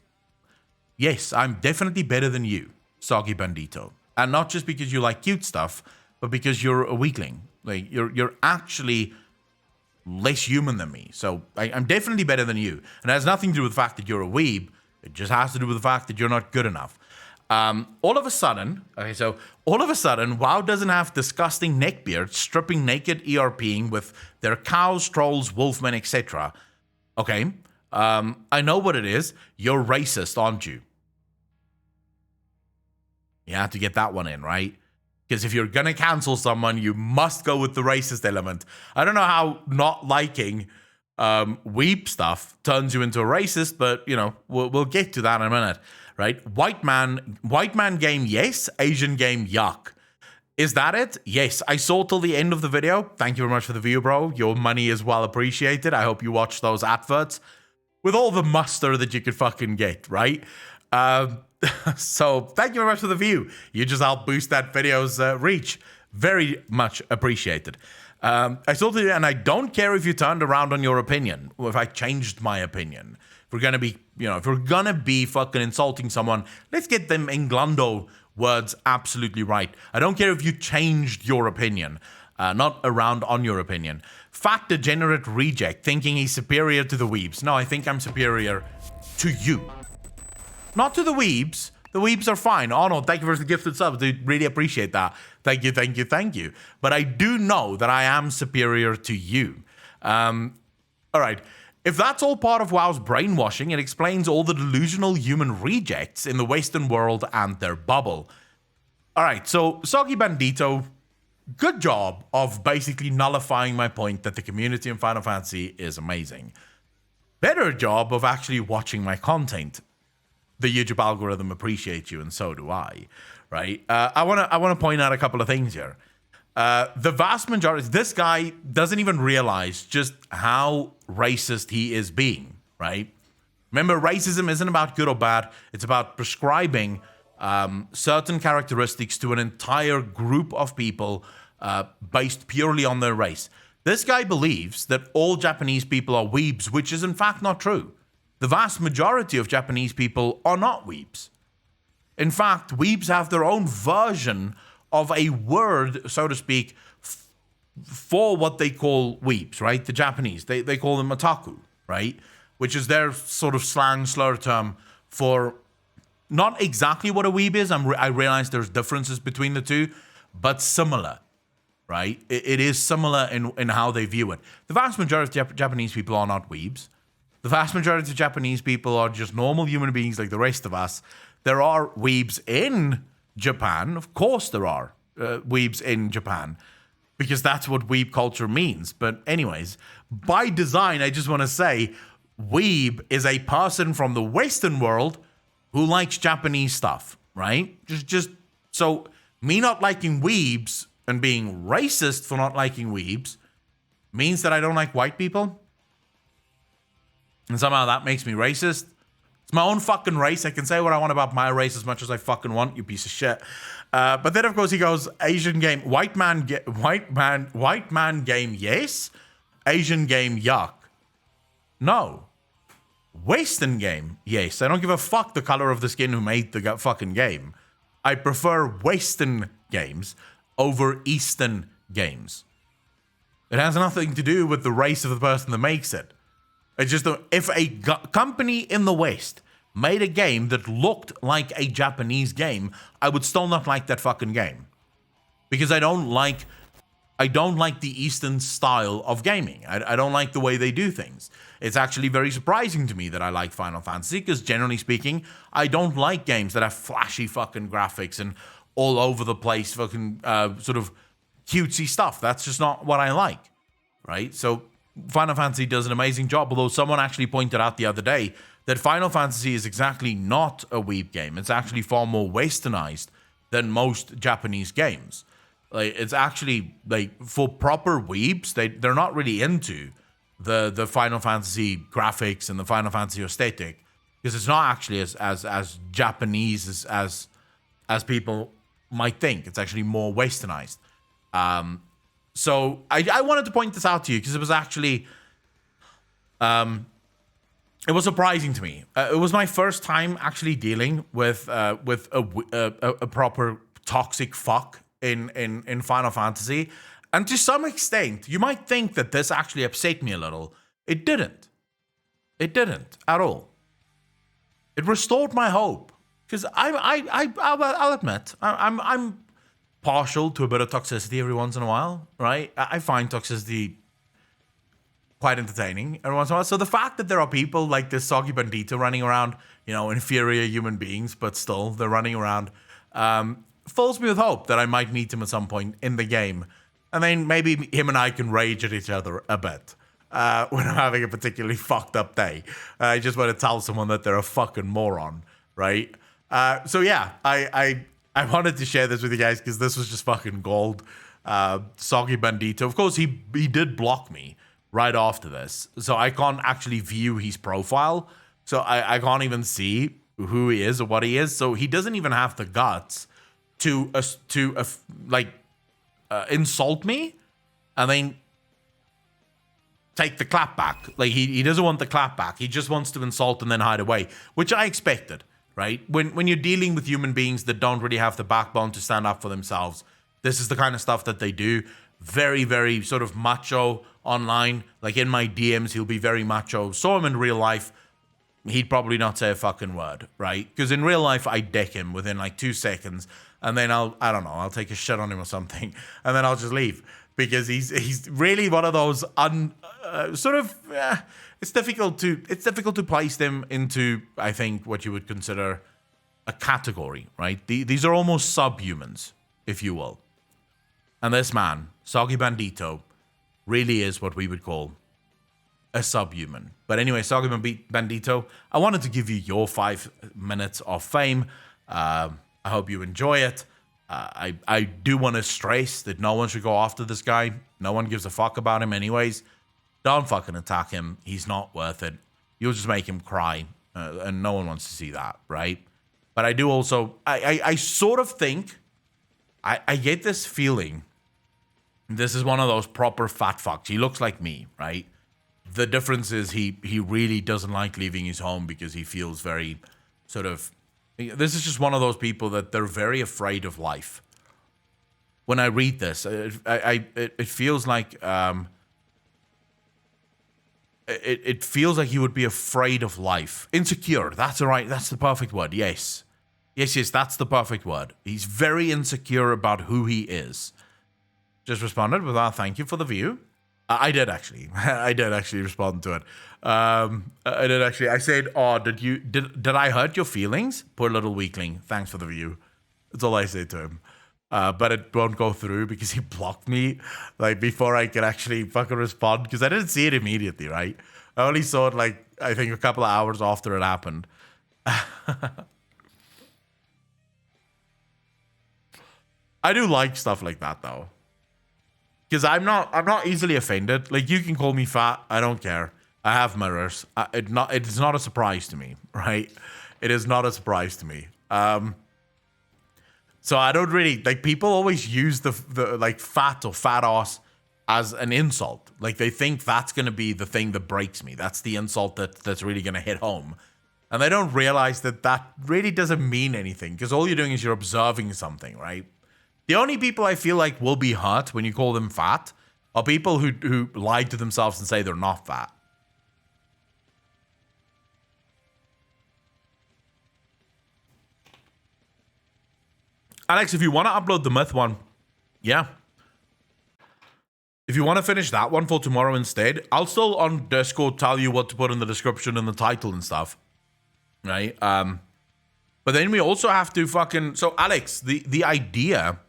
Yes, I'm definitely better than you, Soggy Bandito. And not just because you like cute stuff, but because you're a weakling. Like, you're actually less human than me. So I'm definitely better than you. And it has nothing to do with the fact that you're a weeb. It just has to do with the fact that you're not good enough. All of a sudden, WoW doesn't have disgusting neckbeards stripping naked ERPing with their cows, trolls, wolfmen, etc. Okay, I know what it is. You're racist, aren't you? You have to get that one in, right? Because if you're going to cancel someone, you must go with the racist element. I don't know how not liking weep stuff turns you into a racist, but, you know, we'll get to that in a minute, right? White man game, yes. Asian game, yuck. Is that it? Yes. I saw till the end of the video. Thank you very much for the view, bro. Your money is well appreciated. I hope you watch those adverts with all the muster that you could fucking get, right? So thank you very much for the view. You just helped boost that video's reach. Very much appreciated. I saw the, and I don't care if you turned around on your opinion, or if I changed my opinion. If we're gonna be, if we're gonna be fucking insulting someone, let's get them Englando words absolutely right. I don't care if you changed your opinion, not around on your opinion. Fat degenerate reject, thinking he's superior to the weebs. No, I think I'm superior to you. Not to the weebs. The weebs are fine. Arnold, thank you for the gifted subs. I really appreciate that. Thank you, thank you, thank you. But I do know that I am superior to you. All right. If that's all part of WoW's brainwashing, it explains all the delusional human rejects in the Western world and their bubble. All right, so Soggy Bandito, good job of basically nullifying my point that the community in Final Fantasy is amazing. Better job of actually watching my content. The YouTube algorithm appreciates you, and so do I, right? I want to point out a couple of things here. The vast majority, this guy doesn't even realize just how racist he is being, right? Remember, racism isn't about good or bad. It's about prescribing certain characteristics to an entire group of people based purely on their race. This guy believes that all Japanese people are weebs, which is in fact not true. The vast majority of Japanese people are not weebs. In fact, weebs have their own version of a word, so to speak, for what they call weebs, right? The Japanese, they call them otaku, right? Which is their sort of slang slur term for not exactly what a weeb is. I realize there's differences between the two, but similar, right? It is similar in how they view it. The vast majority of Japanese people are not weebs. The vast majority of Japanese people are just normal human beings like the rest of us. There are weebs in Japan. Of course there are weebs in Japan, because that's what weeb culture means. But anyways, by design, I just want to say weeb is a person from the Western world who likes Japanese stuff, right? Just so me not liking weebs and being racist for not liking weebs means that I don't like white people. And somehow that makes me racist. It's my own fucking race. I can say what I want about my race as much as I fucking want, you piece of shit. But then, of course, he goes, Asian game, white man game, yes. Asian game, yuck. No. Western game, yes. I don't give a fuck the color of the skin who made the fucking game. I prefer Western games over Eastern games. It has nothing to do with the race of the person that makes it. It's just if a company in the West made a game that looked like a Japanese game, I would still not like that fucking game. Because I don't like the Eastern style of gaming. I don't like the way they do things. It's actually very surprising to me that I like Final Fantasy, because generally speaking, I don't like games that have flashy fucking graphics and all over the place fucking sort of cutesy stuff. That's just not what I like, right? So Final Fantasy does an amazing job, although someone actually pointed out the other day that Final Fantasy is exactly not a weeb game. It's actually far more westernized than most Japanese games. Like, it's actually, like, for proper weebs, they're not really into the Final Fantasy graphics and the Final Fantasy aesthetic, because it's not actually as Japanese as people might think. It's actually more westernized. So I wanted to point this out to you because it was actually it was surprising to me. It was my first time actually dealing with a proper toxic fuck in Final Fantasy. And to some extent, you might think that this actually upset me a little. It didn't. It didn't at all. It restored my hope. Because I'll admit, I'm partial to a bit of toxicity every once in a while, right? I find toxicity quite entertaining every once in a while. So the fact that there are people like this Soggy Bandito running around, inferior human beings, but still they're running around, fills me with hope that I might meet him at some point in the game. And then maybe him and I can rage at each other a bit when I'm having a particularly fucked up day. I just want to tell someone that they're a fucking moron, right? So yeah, I wanted to share this with you guys because this was just fucking gold. Soggy Bandito. Of course, he did block me right after this. So I can't actually view his profile. So I can't even see who he is or what he is. So he doesn't even have the guts to insult me and then take the clap back. Like he doesn't want the clap back. He just wants to insult and then hide away, which I expected, right? When you're dealing with human beings that don't really have the backbone to stand up for themselves, this is the kind of stuff that they do. Very, very sort of macho online. Like in my DMs, he'll be very macho. Saw him in real life, he'd probably not say a fucking word, right? Because in real life, I deck him within like 2 seconds, and then I'll take a shit on him or something, and then I'll just leave. Because he's really one of those it's difficult to place them into, I think, what you would consider a category, right? These are almost subhumans, if you will. And this man, Soggy Bandito, really is what we would call a subhuman. But anyway, Soggy Bandito, I wanted to give you your 5 minutes of fame. I hope you enjoy it. I do want to stress that no one should go after this guy. No one gives a fuck about him anyways. Don't fucking attack him. He's not worth it. You'll just make him cry. And no one wants to see that, right? But I do also, I sort of think, I get this feeling, this is one of those proper fat fucks. He looks like me, right? The difference is he really doesn't like leaving his home because he feels very sort of, this is just one of those people that they're very afraid of life. When I read this, it feels like it feels like he would be afraid of life. Insecure. That's the perfect word. Yes, that's the perfect word. He's very insecure about who he is. Just responded with thank you for the view. I did actually. I did actually respond to it. I did actually. I said, "Oh, did I hurt your feelings? Poor little weakling. Thanks for the view." That's all I said to him. But it won't go through because he blocked me like before I could actually fucking respond because I didn't see it immediately. Right? I only saw it like I think a couple of hours after it happened. I do like stuff like that though. Because I'm not easily offended. Like, you can call me fat. I don't care. I have mirrors. It's not a surprise to me, right? It is not a surprise to me. So I don't really, like, people always use the like fat or fat ass as an insult. Like, they think that's going to be the thing that breaks me. That's the insult that's really going to hit home. And they don't realize that really doesn't mean anything. Because all you're doing is you're observing something, right? The only people I feel like will be hurt when you call them fat are people who lie to themselves and say they're not fat. Alex, if you want to upload the myth one, yeah. If you want to finish that one for tomorrow instead, I'll still on Discord tell you what to put in the description and the title and stuff. Right? But then we also have to fucking... So, Alex, the idea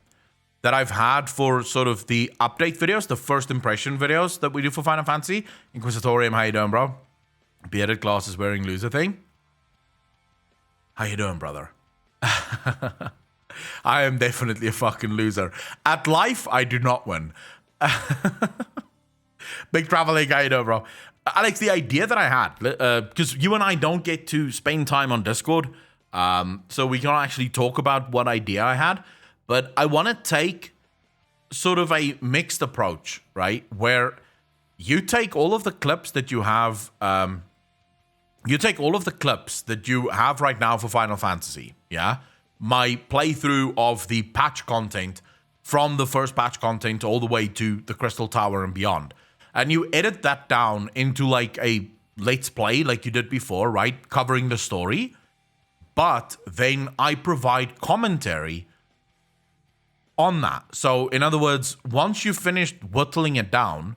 that I've had for sort of the update videos, the first impression videos that we do for Final Fantasy. Inquisitorium, how you doing, bro? Bearded glasses wearing loser thing. How you doing, brother? I am definitely a fucking loser. At life, I do not win. Big traveling, how you doing, bro? Alex, the idea that I had, because you and I don't get to spend time on Discord, so we can't actually talk about what idea I had, but I want to take sort of a mixed approach, right? Where you take all of the clips that you have, right now for Final Fantasy, yeah? My playthrough of the patch content from the first patch content all the way to the Crystal Tower and beyond. And you edit that down into like a let's play like you did before, right? Covering the story. But then I provide commentary on that. So in other words, once you've finished whittling it down,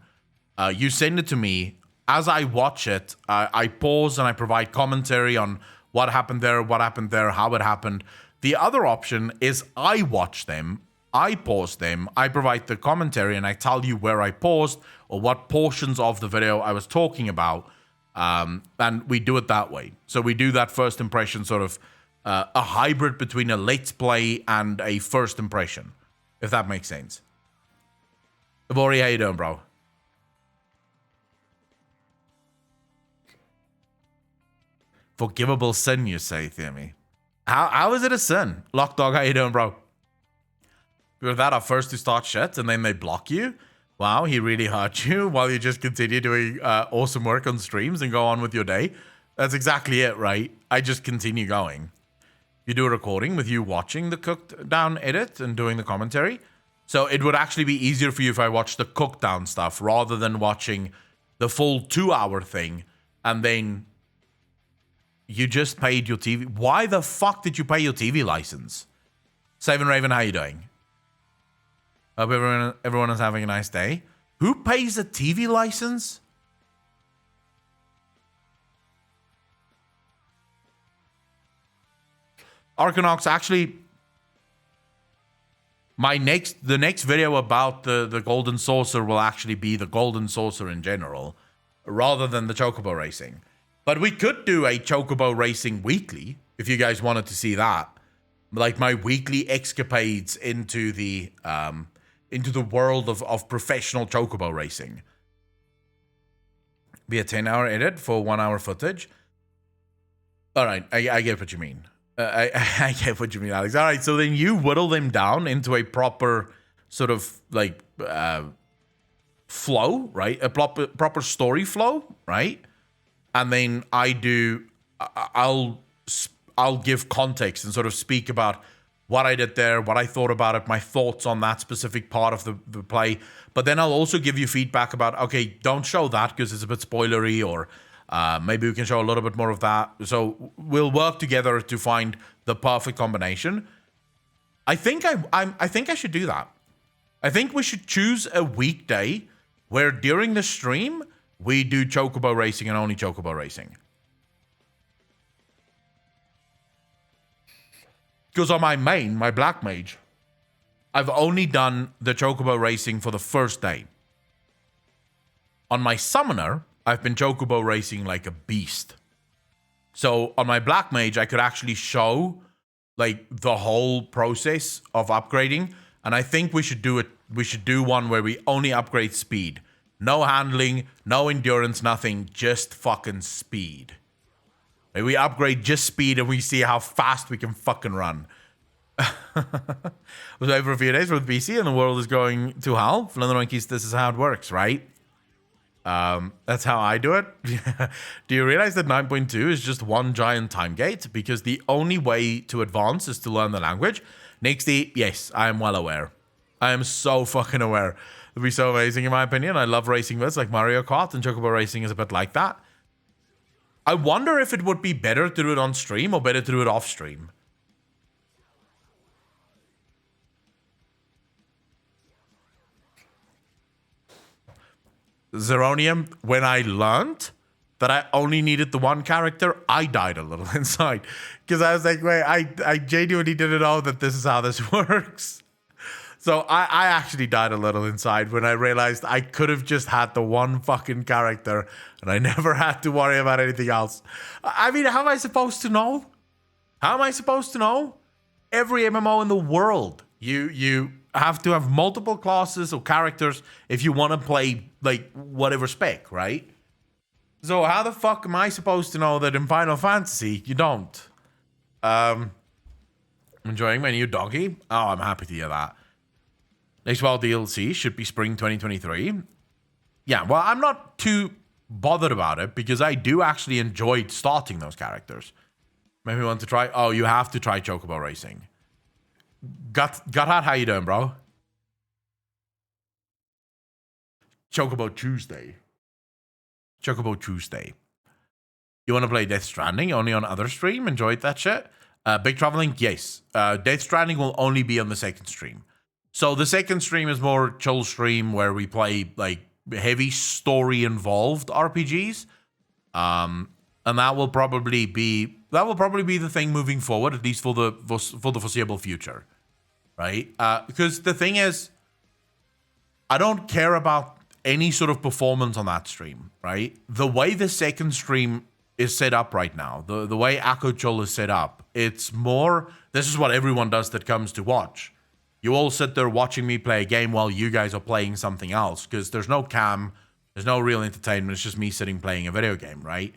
you send it to me. As I watch it, I pause and I provide commentary on what happened there, how it happened. The other option is I watch them, I pause them, I provide the commentary, and I tell you where I paused or what portions of the video I was talking about. And we do it that way. So we do that first impression sort of a hybrid between a let's play and a first impression, if that makes sense. Vori, how you doing, bro? Forgivable sin, you say, Themi. How is it a sin? Lockdog, how you doing, bro? With that are first to start shit and then they block you. Wow, he really hurt you while you just continue doing awesome work on streams and go on with your day. That's exactly it, right? I just continue going. You do a recording with you watching the cooked down edit and doing the commentary. So it would actually be easier for you if I watched the cooked down stuff rather than watching the full 2-hour thing and then you just paid your TV. Why the fuck did you pay your TV license? Savin Raven, how you doing? Hope everyone is having a nice day. Who pays a TV license? Arcanox, actually, the next video about the Golden Saucer will actually be the Golden Saucer in general, rather than the Chocobo racing. But we could do a Chocobo racing weekly, if you guys wanted to see that. Like my weekly escapades into the world of professional Chocobo racing. Be a 10-hour edit for 1-hour footage. All right, I get what you mean. I get what you mean, Alex. All right, so then you whittle them down into a proper sort of like flow, right? A proper story flow, right? And then I'll give context and sort of speak about what I did there, what I thought about it, my thoughts on that specific part of the play. But then I'll also give you feedback about, okay, don't show that because it's a bit spoilery, or maybe we can show a little bit more of that. So we'll work together to find the perfect combination. I think I should do that. I think we should choose a weekday where during the stream we do Chocobo racing and only Chocobo racing. Because on my main, my Black Mage, I've only done the Chocobo racing for the first day. On my Summoner, I've been Chocobo racing like a beast. So on my Black Mage, I could actually show like the whole process of upgrading. And I think we should do it. We should do one where we only upgrade speed. No handling, no endurance, nothing. Just fucking speed. We upgrade just speed and we see how fast we can fucking run. Was over a few days with BC and the world is going to hell. Flinderonkies, this is how it works, right? That's how I do it. Do you realize that 9.2 is just one giant time gate? Because the only way to advance is to learn the language. Nixty, yes, I am well aware. I am so fucking aware. It'd be so amazing in my opinion. I love racing bits like Mario Kart, and Chocobo racing is a bit like that. I wonder if it would be better to do it on stream or better to do it off stream. Zeronium, when I learned that I only needed the one character, I died a little inside. Because I was like, wait, I genuinely didn't know that this is how this works. So I actually died a little inside when I realized I could have just had the one fucking character and I never had to worry about anything else. I mean, how am I supposed to know? How am I supposed to know? Every MMO in the world, you have to have multiple classes or characters if you want to play like whatever spec, right? So how the fuck am I supposed to know that in Final Fantasy you don't? Enjoying my new doggy? Oh, I'm happy to hear that. Next WoW DLC should be spring 2023. Yeah, well, I'm not too bothered about it because I do actually enjoy starting those characters. Maybe you want to try. Oh, you have to try Chocobo Racing. Guthard, how you doing, bro? Chocobo Tuesday. Chocobo Tuesday. You want to play Death Stranding only on other stream? Enjoyed that shit? Big Traveling? Yes. Death Stranding will only be on the second stream. So the second stream is more chill stream where we play like heavy story involved RPGs. And that will probably be the thing moving forward, at least for the foreseeable future. Right? Because the thing is, I don't care about any sort of performance on that stream, right? The way the second stream is set up right now, the way Akochol is set up, it's more, this is what everyone does that comes to watch. You all sit there watching me play a game while you guys are playing something else, because there's no cam, there's no real entertainment, it's just me sitting playing a video game, right?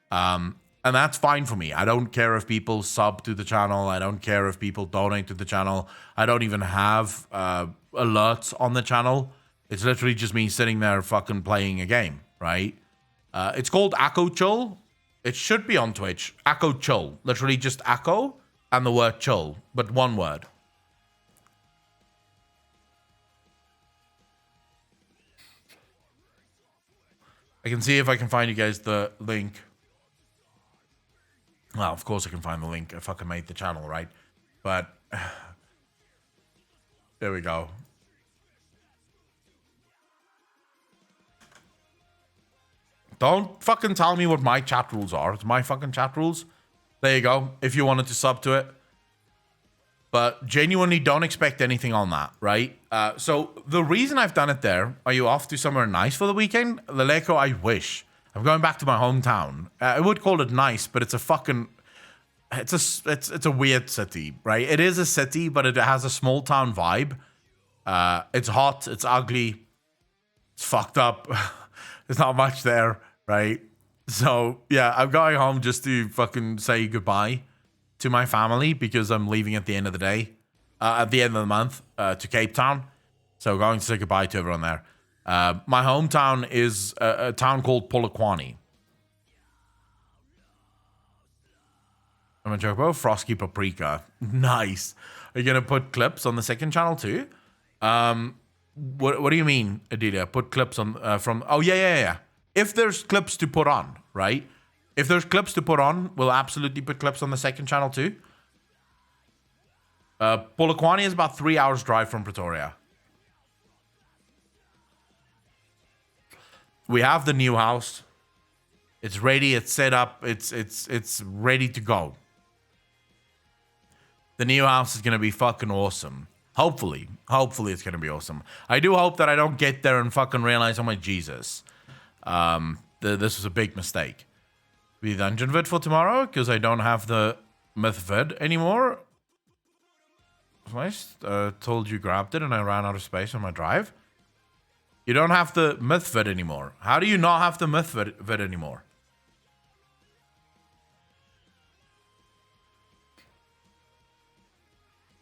And that's fine for me. I don't care if people sub to the channel, I don't care if people donate to the channel, I don't even have alerts on the channel. It's literally just me sitting there fucking playing a game, right? It's called Akochol. It should be on Twitch. Akochol. Literally just Ako and the word chol, but one word. I can see if I can find you guys the link. Well, of course I can find the link. I fucking made the channel, right? But there we go. Don't fucking tell me what my chat rules are. It's my fucking chat rules. There you go. If you wanted to sub to it. But genuinely don't expect anything on that, right? So the reason I've done it there, are you off to somewhere nice for the weekend? Leleco, I wish. I'm going back to my hometown. I would call it nice, but it's a fucking... It's a weird city, right? It is a city, but it has a small town vibe. It's hot. It's ugly. It's fucked up. There's not much there. Right? So, yeah, I'm going home just to fucking say goodbye to my family because I'm leaving at the end of the day, at the end of the month, to Cape Town. So, going to say goodbye to everyone there. My hometown is a town called Polokwane. I'm a joke about Frosky Paprika. Nice. Are you going to put clips on the second channel too? What do you mean, Adelia? Put clips on from... Oh, yeah. If there's clips to put on, right? If there's clips to put on, we'll absolutely put clips on the second channel too. Polokwane is about 3 hours drive from Pretoria. We have the new house. It's ready. It's set up. It's ready to go. The new house is gonna be fucking awesome. Hopefully it's gonna be awesome. I do hope that I don't get there and fucking realize, oh my Jesus. This was a big mistake. The dungeon vid for tomorrow because I don't have the myth vid anymore. I told you grabbed it and I ran out of space on my drive. You don't have the myth vid anymore. How do you not have the myth vid anymore?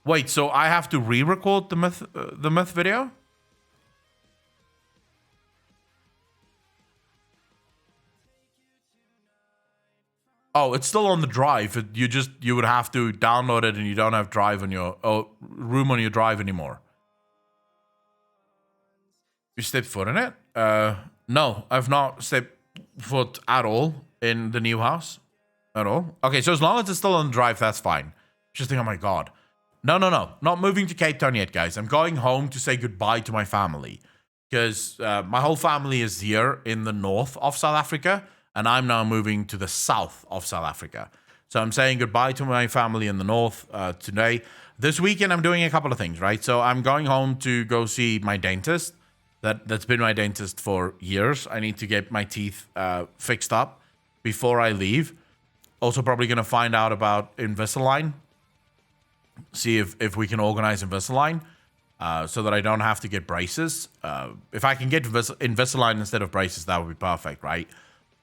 Wait, so I have to re-record the myth video? Oh, it's still on the drive. You would have to download it, and you don't have drive on your room on your drive anymore. You stepped foot in it? No, I've not stepped foot at all in the new house at all. Okay, so as long as it's still on the drive, that's fine. Just think, oh my god, no, not moving to Cape Town yet, guys. I'm going home to say goodbye to my family because my whole family is here in the north of South Africa. And I'm now moving to the south of South Africa. So I'm saying goodbye to my family in the north today. This weekend, I'm doing a couple of things, right? So I'm going home to go see my dentist. That's been my dentist for years. I need to get my teeth fixed up before I leave. Also probably going to find out about Invisalign. See if we can organize Invisalign so that I don't have to get braces. If I can get Invisalign instead of braces, that would be perfect, right?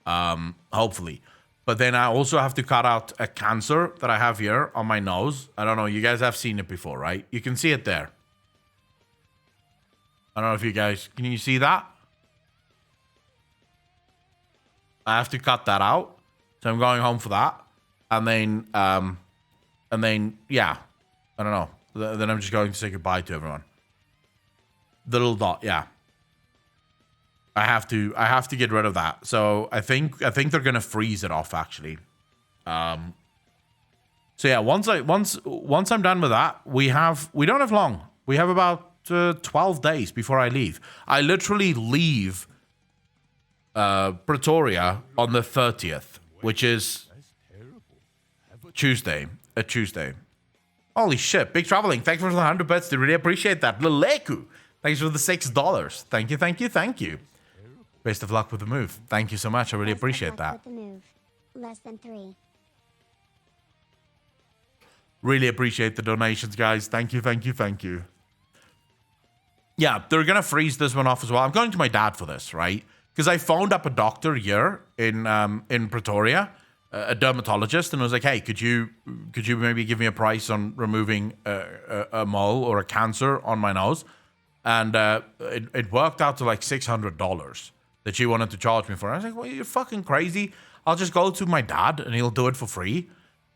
hopefully. But then I also have to cut out a cancer that I have here on my nose. I don't know. You guys have seen it before, right? You can see it there. I don't know if you guys... Can you see that? I have to cut that out. So I'm going home for that. And then, yeah. I don't know. Then I'm just going to say goodbye to everyone. The little dot, yeah. I have to get rid of that. So I think they're gonna freeze it off actually. So yeah, once I'm done with that, we don't have long. We have about 12 days before I leave. I literally leave Pretoria on the 30th, which is Tuesday. A Tuesday. Holy shit! Big traveling. Thanks for the 100 bits. Really appreciate that. Leleku. Thanks for the $6. Thank you. Best of luck with the move. Thank you so much. I really appreciate that. With the move. Less than 3. Really appreciate the donations, guys. Thank you. Yeah, they're gonna freeze this one off as well. I'm going to my dad for this, right? Because I phoned up a doctor here in Pretoria, a dermatologist, and was like, "Hey, could you maybe give me a price on removing a mole or a cancer on my nose?" And it worked out to like $600 that she wanted to charge me for. I was like, well, you're fucking crazy. I'll just go to my dad and he'll do it for free.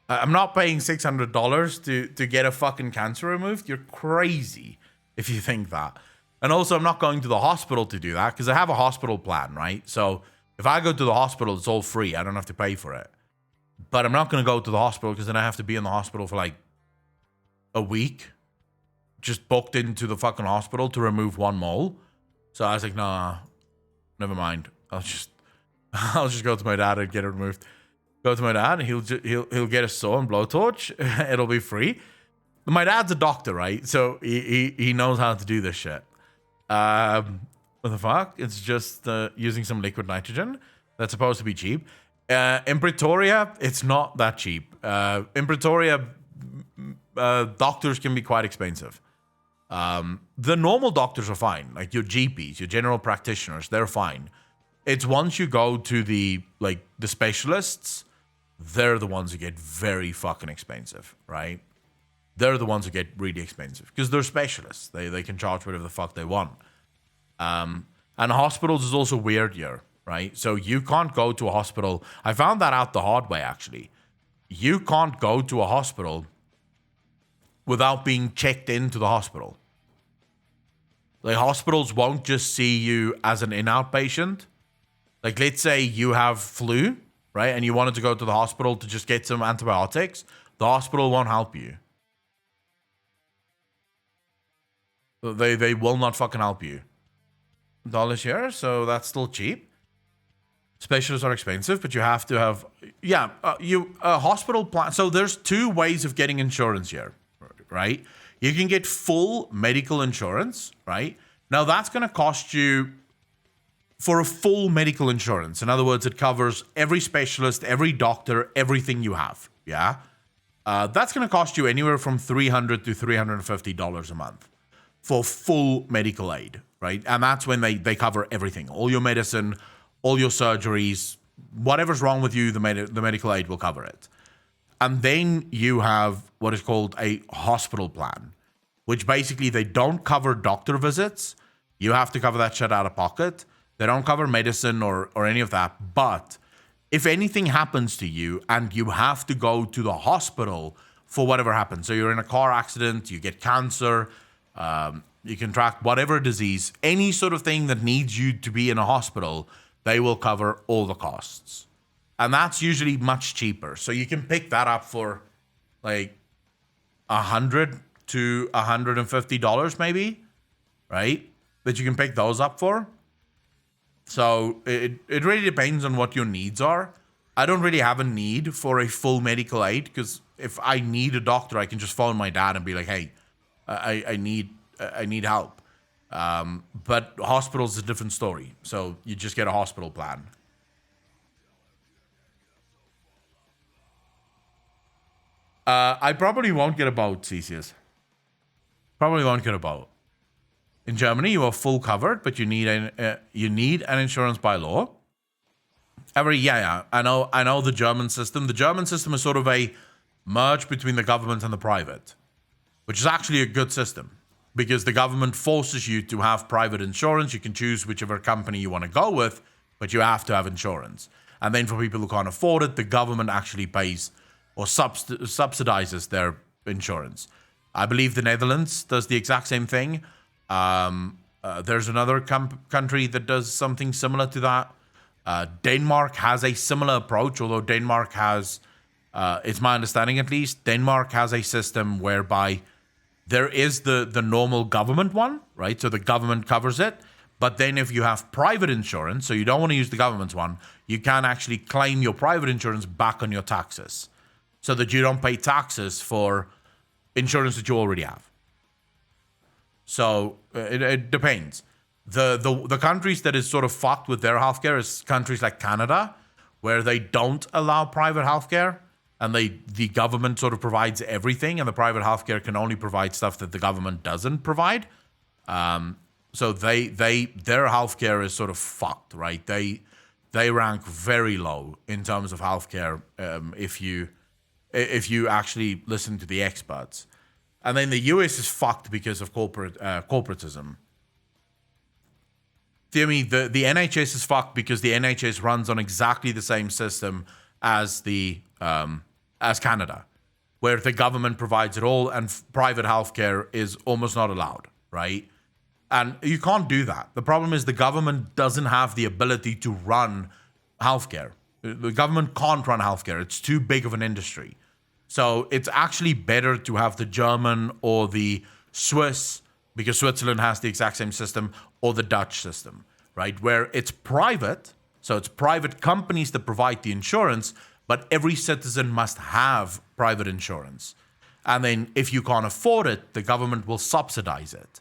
I'm not paying $600 to get a fucking cancer removed. You're crazy if you think that. And also, I'm not going to the hospital to do that because I have a hospital plan, right? So if I go to the hospital, it's all free. I don't have to pay for it. But I'm not going to go to the hospital because then I have to be in the hospital for like a week. Just booked into the fucking hospital to remove one mole. So I was like, nah, never mind. I'll just go to my dad and get it removed. Go to my dad and he'll get a saw and blowtorch. It'll be free. My dad's a doctor, right? So he knows how to do this shit. What the fuck? It's just using some liquid nitrogen that's supposed to be cheap. In Pretoria, it's not that cheap. In Pretoria, doctors can be quite expensive. The normal doctors are fine, like your GPs, your general practitioners, they're fine. It's once you go to the specialists, they're the ones who get very fucking expensive, right? They're the ones who get really expensive because they're specialists. They can charge whatever the fuck they want. And hospitals is also weird here, right? So you can't go to a hospital. I found that out the hard way, actually. You can't go to a hospital without being checked into the hospital. Like, hospitals won't just see you as an in-out patient. Like, let's say you have flu, right? And you wanted to go to the hospital to just get some antibiotics. The hospital won't help you. They will not fucking help you. $1 here, so that's still cheap. Specialists are expensive, but you have to have... Yeah, hospital plan... So there's two ways of getting insurance here, right? You can get full medical insurance, right? Now, that's going to cost you... For a full medical insurance, in other words, it covers every specialist, every doctor, everything you have, yeah? That's going to cost you anywhere from $300 to $350 a month for full medical aid, right? And that's when they cover everything. All your medicine, all your surgeries, whatever's wrong with you, the medical aid will cover it. And then you have what is called a hospital plan, which basically they don't cover doctor visits. You have to cover that shit out of pocket. They don't cover medicine or any of that. But if anything happens to you and you have to go to the hospital for whatever happens, so you're in a car accident, you get cancer, you contract whatever disease, any sort of thing that needs you to be in a hospital, they will cover all the costs. And that's usually much cheaper. So you can pick that up for like $100 to $150 maybe, right? That you can pick those up for. So it really depends on what your needs are. I don't really have a need for a full medical aid because if I need a doctor, I can just phone my dad and be like, hey, I need help. But hospitals is a different story. So you just get a hospital plan. I probably won't get a boat, Cesius. Probably won't get a boat. In Germany, you are full covered, but you need an insurance by law. Yeah. I know the German system. The German system is sort of a merge between the government and the private, which is actually a good system because the government forces you to have private insurance. You can choose whichever company you want to go with, but you have to have insurance. And then for people who can't afford it, the government actually pays or subsidizes their insurance. I believe the Netherlands does the exact same thing. There's another country that does something similar to that. Denmark has a similar approach, although Denmark has, it's my understanding at least, Denmark has a system whereby there is the normal government one, right? So the government covers it. But then if you have private insurance, so you don't want to use the government's one, you can actually claim your private insurance back on your taxes so that you don't pay taxes for insurance that you already have. So it depends. The countries that is sort of fucked with their healthcare is countries like Canada, where they don't allow private healthcare, and the government sort of provides everything, and the private healthcare can only provide stuff that the government doesn't provide. So their healthcare is sort of fucked, right? They rank very low in terms of healthcare if you actually listen to the experts. And then the US is fucked because of corporatism. I mean, the NHS is fucked because the NHS runs on exactly the same system as as Canada, where the government provides it all and private healthcare is almost not allowed, right? And you can't do that. The problem is the government doesn't have the ability to run healthcare. The government can't run healthcare. It's too big of an industry. So it's actually better to have the German or the Swiss, because Switzerland has the exact same system, or the Dutch system, right? Where it's private, so it's private companies that provide the insurance, but every citizen must have private insurance. And then if you can't afford it, the government will subsidize it.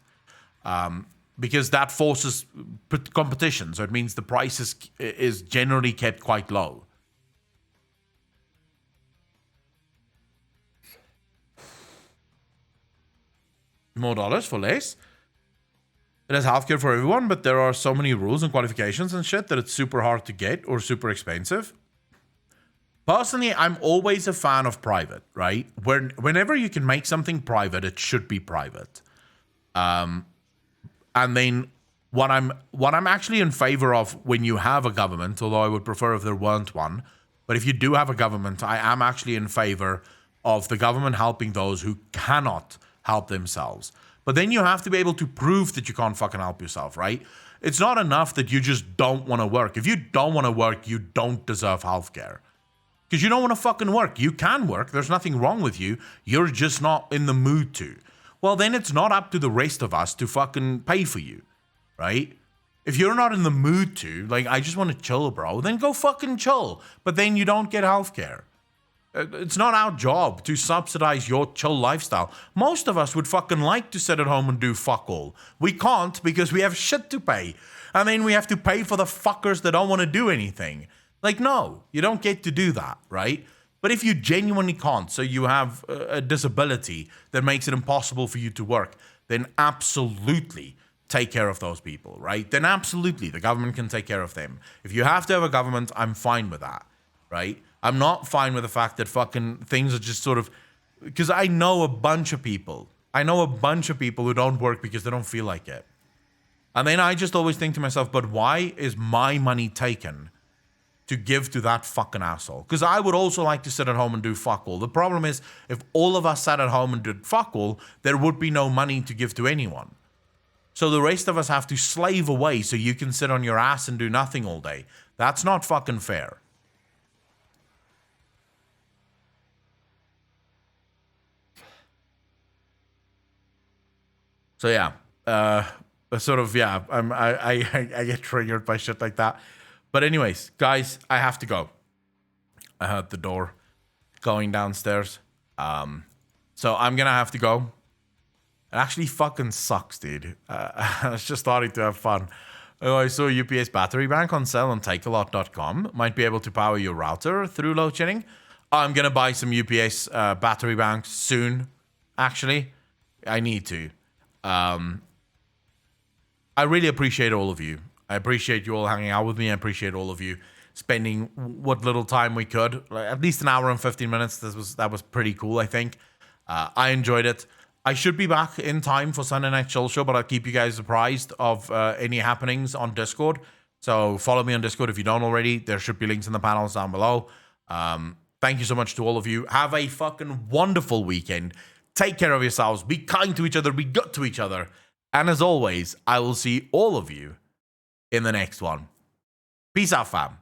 Because that forces competition. So it means the price is generally kept quite low. More dollars for less. It has healthcare for everyone, but there are so many rules and qualifications and shit that it's super hard to get or super expensive. Personally, I'm always a fan of private, right? Whenever you can make something private, it should be private. And then what I'm actually in favor of when you have a government, although I would prefer if there weren't one, but if you do have a government, I am actually in favor of the government helping those who cannot help themselves. But then you have to be able to prove that you can't fucking help yourself, right? It's not enough that you just don't want to work. If you don't want to work, you don't deserve healthcare. Because you don't want to fucking work. You can work. There's nothing wrong with you. You're just not in the mood to. Well, then it's not up to the rest of us to fucking pay for you, right? If you're not in the mood to, like, I just want to chill, bro, then go fucking chill. But then you don't get healthcare. It's not our job to subsidize your chill lifestyle. Most of us would fucking like to sit at home and do fuck all. We can't because we have shit to pay. And then we have to pay for the fuckers that don't want to do anything. Like, no, you don't get to do that, right? But if you genuinely can't, so you have a disability that makes it impossible for you to work, then absolutely take care of those people, right? Then absolutely, the government can take care of them. If you have to have a government, I'm fine with that, right? I'm not fine with the fact that fucking things are just sort of... Because I know a bunch of people. Who don't work because they don't feel like it. And then I just always think to myself, but why is my money taken to give to that fucking asshole? Because I would also like to sit at home and do fuck all. The problem is, if all of us sat at home and did fuck all, there would be no money to give to anyone. So the rest of us have to slave away so you can sit on your ass and do nothing all day. That's not fucking fair. So yeah, I get triggered by shit like that. But anyways, guys, I have to go. I heard the door going downstairs. So I'm gonna have to go. It actually fucking sucks, dude. I was just starting to have fun. Oh, I saw UPS battery bank on sale on takealot.com. Might be able to power your router through load shedding. I'm gonna buy some UPS battery banks soon. Actually, I need to. I really appreciate all of you. I appreciate you all hanging out with me. I appreciate all of you spending what little time we could, like at least an hour and 15 minutes. That was pretty cool, I think. I enjoyed it. I should be back in time for Sunday Night Chill Show, but I'll keep you guys apprised of any happenings on Discord. So follow me on Discord if you don't already. There should be links in the panels down below. Thank you so much to all of you. Have a fucking wonderful weekend. Take care of yourselves. Be kind to each other. Be good to each other. And as always, I will see all of you in the next one. Peace out, fam.